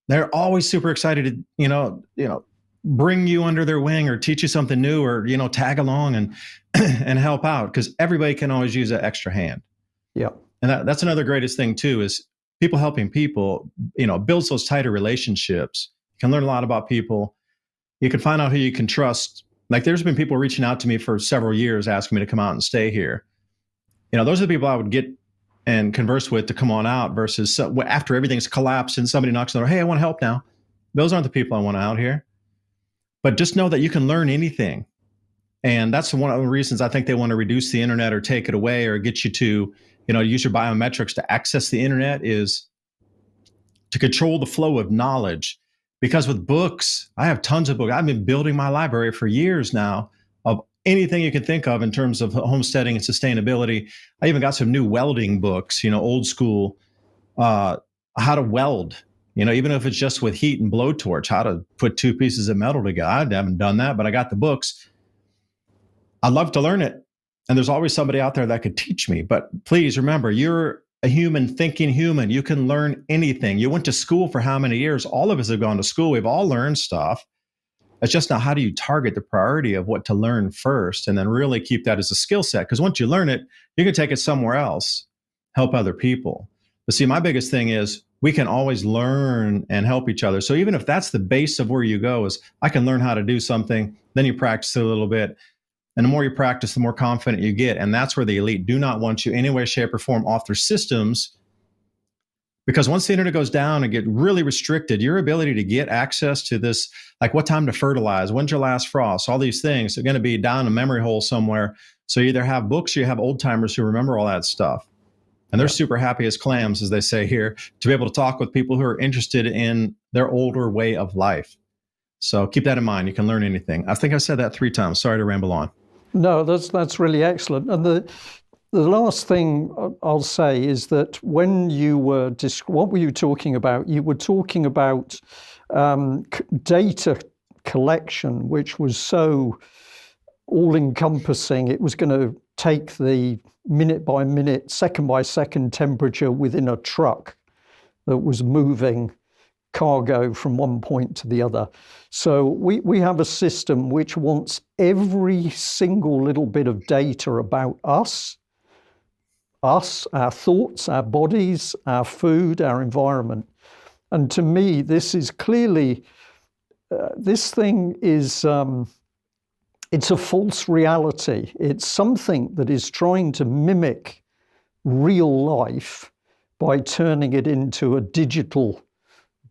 They're always super excited to, bring you under their wing or teach you something new or, tag along and and help out because everybody can always use an extra hand. Yeah. And that's another greatest thing too, is people helping people, builds those tighter relationships. You can learn a lot about people. You can find out who you can trust. Like there's been people reaching out to me for several years asking me to come out and stay here. Those are the people I would get and converse with to come on out versus after everything's collapsed and somebody knocks on the door, hey, I want to help now. Those aren't the people I want out here. But just know that you can learn anything. And that's one of the reasons I think they want to reduce the internet or take it away or get you to, use your biometrics to access the internet is to control the flow of knowledge. Because with books, I have tons of books. I've been building my library for years now of anything you can think of in terms of homesteading and sustainability. I even got some new welding books, old school, how to weld, even if it's just with heat and blowtorch, how to put two pieces of metal together. I haven't done that, but I got the books. I'd love to learn it. And there's always somebody out there that could teach me. But please remember, you're a human thinking human. You can learn anything. You went to school for how many years? All of us have gone to school. We've all learned stuff. It's just now how do you target the priority of what to learn first and then really keep that as a skill set? Because once you learn it, you can take it somewhere else, help other people. But see, my biggest thing is we can always learn and help each other. So even if that's the base of where you go is I can learn how to do something, then you practice it a little bit. And the more you practice, the more confident you get. And that's where the elite do not want you any way, shape, or form off their systems. Because once the internet goes down and get really restricted, your ability to get access to this, like what time to fertilize, when's your last frost, all these things are going to be down a memory hole somewhere. So you either have books or you have old timers who remember all that stuff. And they're super happy as clams, as they say here, to be able to talk with people who are interested in their older way of life. So keep that in mind. You can learn anything. I think I said that 3 times. Sorry to ramble on. No, that's really excellent. And the last thing I'll say is that when you were, what were you talking about? You were talking about data collection, which was so all-encompassing. It was going to take the minute-by-minute, second-by-second temperature within a truck that was moving cargo from one point to the other. So we have a system which wants every single little bit of data about us, our thoughts, our bodies, our food, our environment. And to me, this is clearly, this thing is, it's a false reality. It's something that is trying to mimic real life by turning it into a digital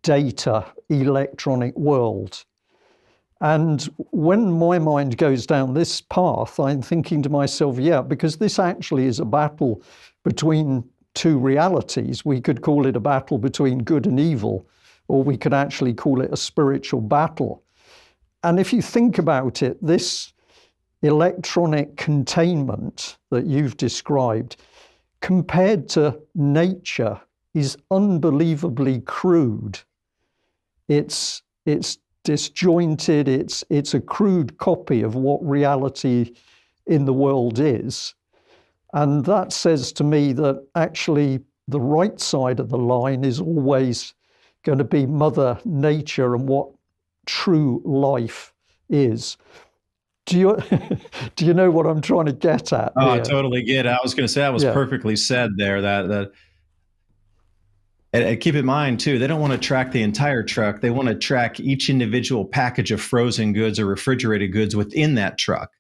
data electronic world. And when my mind goes down this path, I'm thinking to myself, yeah, because this actually is a battle between two realities. We could call it a battle between good and evil, or we could actually call it a spiritual battle. And if you think about it, this electronic containment that you've described, compared to nature, is unbelievably crude. It's disjointed, it's a crude copy of what reality in the world is. And that says to me that actually the right side of the line is always going to be Mother Nature and what true life is. Do you know what I'm trying to get at? Oh, I totally get it. I was going to say that was perfectly said there. And keep in mind, too, they don't want to track the entire truck. They want to track each individual package of frozen goods or refrigerated goods within that truck.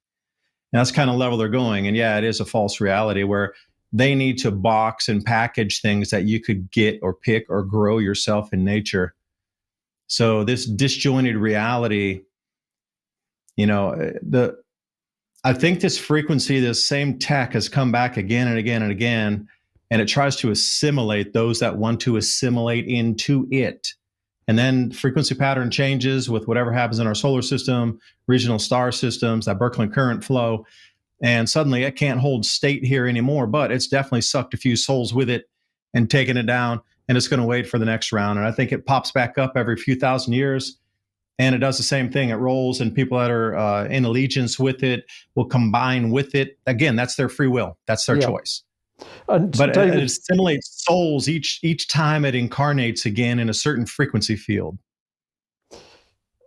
And that's kind of level they're going. And yeah, it is a false reality where they need to box and package things that you could get or pick or grow yourself in nature. So this disjointed reality, I think this frequency, this same tech has come back again and again and again. and it tries to assimilate those that want to assimilate into it. And then frequency pattern changes with whatever happens in our solar system, regional star systems, that Birkeland current flow. And suddenly it can't hold state here anymore, but it's definitely sucked a few souls with it and taken it down, and it's going to wait for the next round. And I think it pops back up every few thousand years, and it does the same thing. It rolls, and people that are in allegiance with it will combine with it. Again, that's their free will. That's their choice. But David, it assimilates souls each time it incarnates again in a certain frequency field.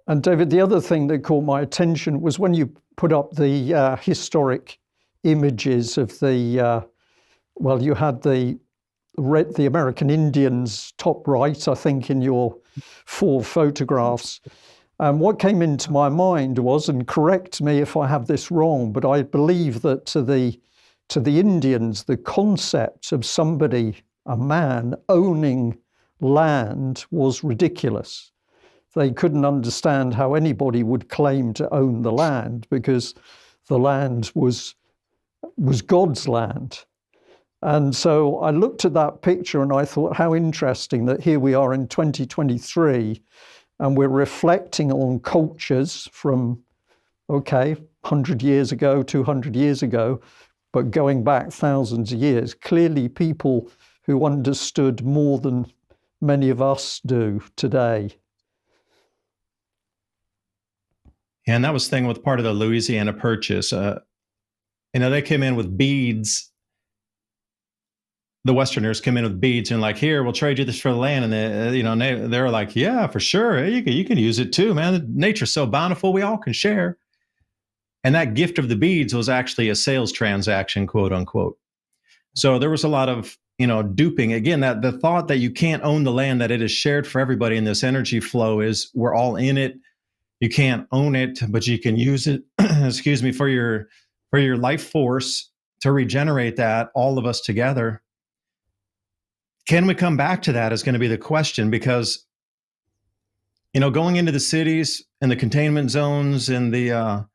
And David, the other thing that caught my attention was when you put up the historic images of the, you had the American Indians top right, I think, in your 4 photographs. And what came into my mind was, and correct me if I have this wrong, but I believe that to the Indians, the concept of somebody, a man, owning land was ridiculous. They couldn't understand how anybody would claim to own the land because the land was God's land. And so I looked at that picture and I thought, how interesting that here we are in 2023 and we're reflecting on cultures from, 100 years ago, 200 years ago, but going back thousands of years, clearly people who understood more than many of us do today. And that was the thing with part of the Louisiana Purchase. They came in with beads. The Westerners come in with beads and like, here, we'll trade you this for the land. And they're like, yeah, for sure. You can use it too, man. Nature's so bountiful, we all can share. And that gift of the beads was actually a sales transaction, quote unquote. So there was a lot of, duping. Again, that the thought that you can't own the land, that it is shared for everybody in this energy flow is we're all in it. You can't own it, but you can use it, for your life force to regenerate that, all of us together. Can we come back to that is going to be the question, because, going into the cities and the containment zones and the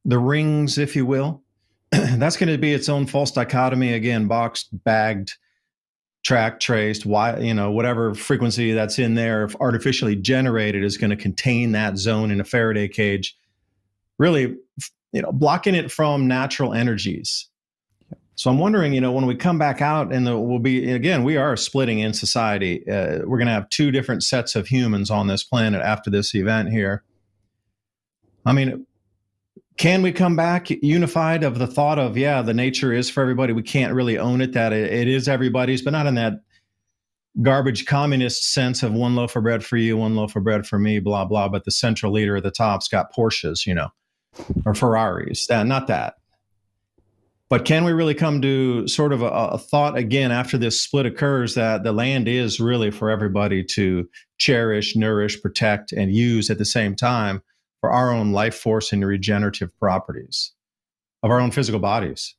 rings, if you will, that's going to be its own false dichotomy. Again, boxed, bagged, tracked, traced, whatever frequency that's in there, if artificially generated, is going to contain that zone in a Faraday cage, really, blocking it from natural energies. So I'm wondering, when we come back out and we are splitting in society. We're going to have 2 different sets of humans on this planet after this event here. I mean, can we come back unified of the thought of, the nature is for everybody. We can't really own it, that it is everybody's, but not in that garbage communist sense of 1 loaf of bread for you, 1 loaf of bread for me, blah, blah. But the central leader at the top's got Porsches, or Ferraris. Not that. But can we really come to sort of a thought again after this split occurs that the land is really for everybody to cherish, nourish, protect, and use at the same time for our own life force and regenerative properties of our own physical bodies?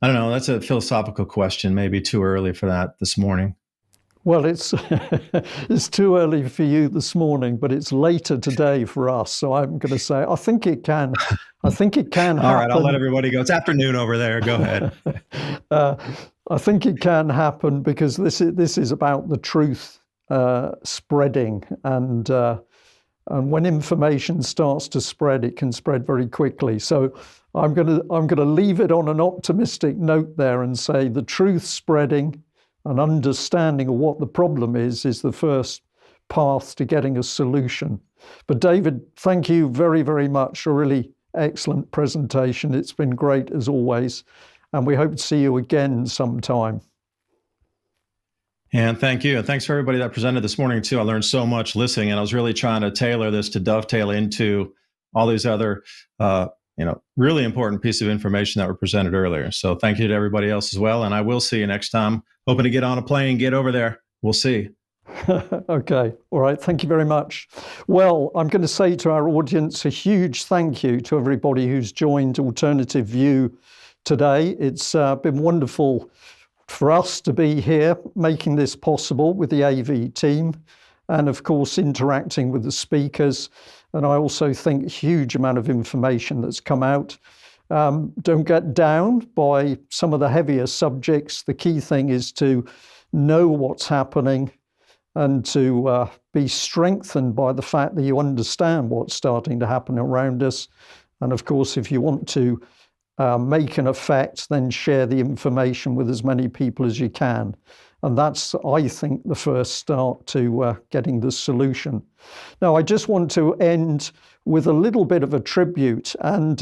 I don't know. That's a philosophical question. Maybe too early for that this morning. Well, it's too early for you this morning, but it's later today for us. So I'm going to say I think it can happen. All right, I'll let everybody go. It's afternoon over there. Go ahead. I think it can happen because this is about the truth spreading, and when information starts to spread, it can spread very quickly. So I'm going to leave it on an optimistic note there and say the truth spreading. An understanding of what the problem is the first path to getting a solution. But David, thank you very, very much. A really excellent presentation. It's been great as always. And we hope to see you again sometime. And thank you. And thanks for everybody that presented this morning too. I learned so much listening, and I was really trying to tailor this to dovetail into all these other really important piece of information that were presented earlier. So thank you to everybody else as well. And I will see you next time. Hoping to get on a plane, get over there. We'll see. Okay. All right. Thank you very much. Well, I'm going to say to our audience a huge thank you to everybody who's joined Alternative View today. It's been wonderful for us to be here making this possible with the AV team, and of course interacting with the speakers. And I also think a huge amount of information that's come out. Don't get down by some of the heavier subjects. The key thing is to know what's happening and to be strengthened by the fact that you understand what's starting to happen around us. And of course, if you want to make an effect, then share the information with as many people as you can. And that's, I think, the first start to getting the solution. Now, I just want to end with a little bit of a tribute. And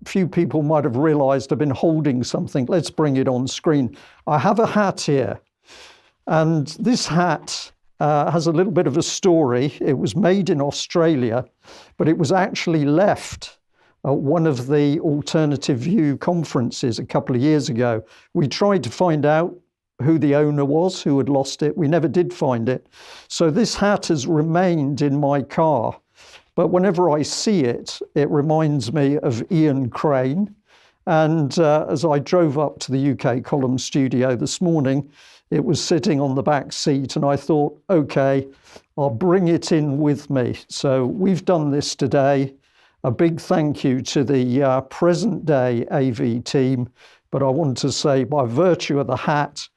few people might have realized I've been holding something. Let's bring it on screen. I have a hat here. And this hat has a little bit of a story. It was made in Australia, but it was actually left at one of the Alternative View conferences a couple of years ago. We tried to find out who the owner was, who had lost it. We never did find it. So this hat has remained in my car. But whenever I see it, it reminds me of Ian Crane. And as I drove up to the UK Column studio this morning, it was sitting on the back seat, and I thought, okay, I'll bring it in with me. So we've done this today. A big thank you to the present day AV team. But I want to say, by virtue of the hat,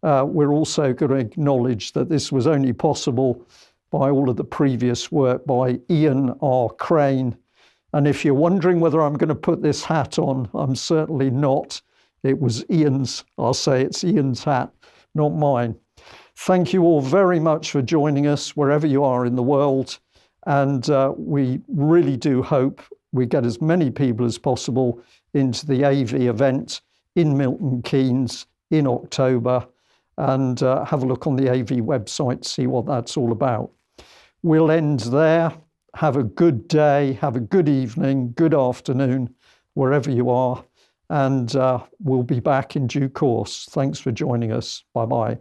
we're also going to acknowledge that this was only possible by all of the previous work by Ian R. Crane. And if you're wondering whether I'm going to put this hat on, I'm certainly not. It was Ian's. I'll say it's Ian's hat, not mine. Thank you all very much for joining us wherever you are in the world. And we really do hope we get as many people as possible into the AV event in Milton Keynes in October, and have a look on the AV website, see what that's all about. We'll end there. Have a good day, have a good evening, good afternoon, wherever you are, and we'll be back in due course. Thanks for joining us. Bye-bye.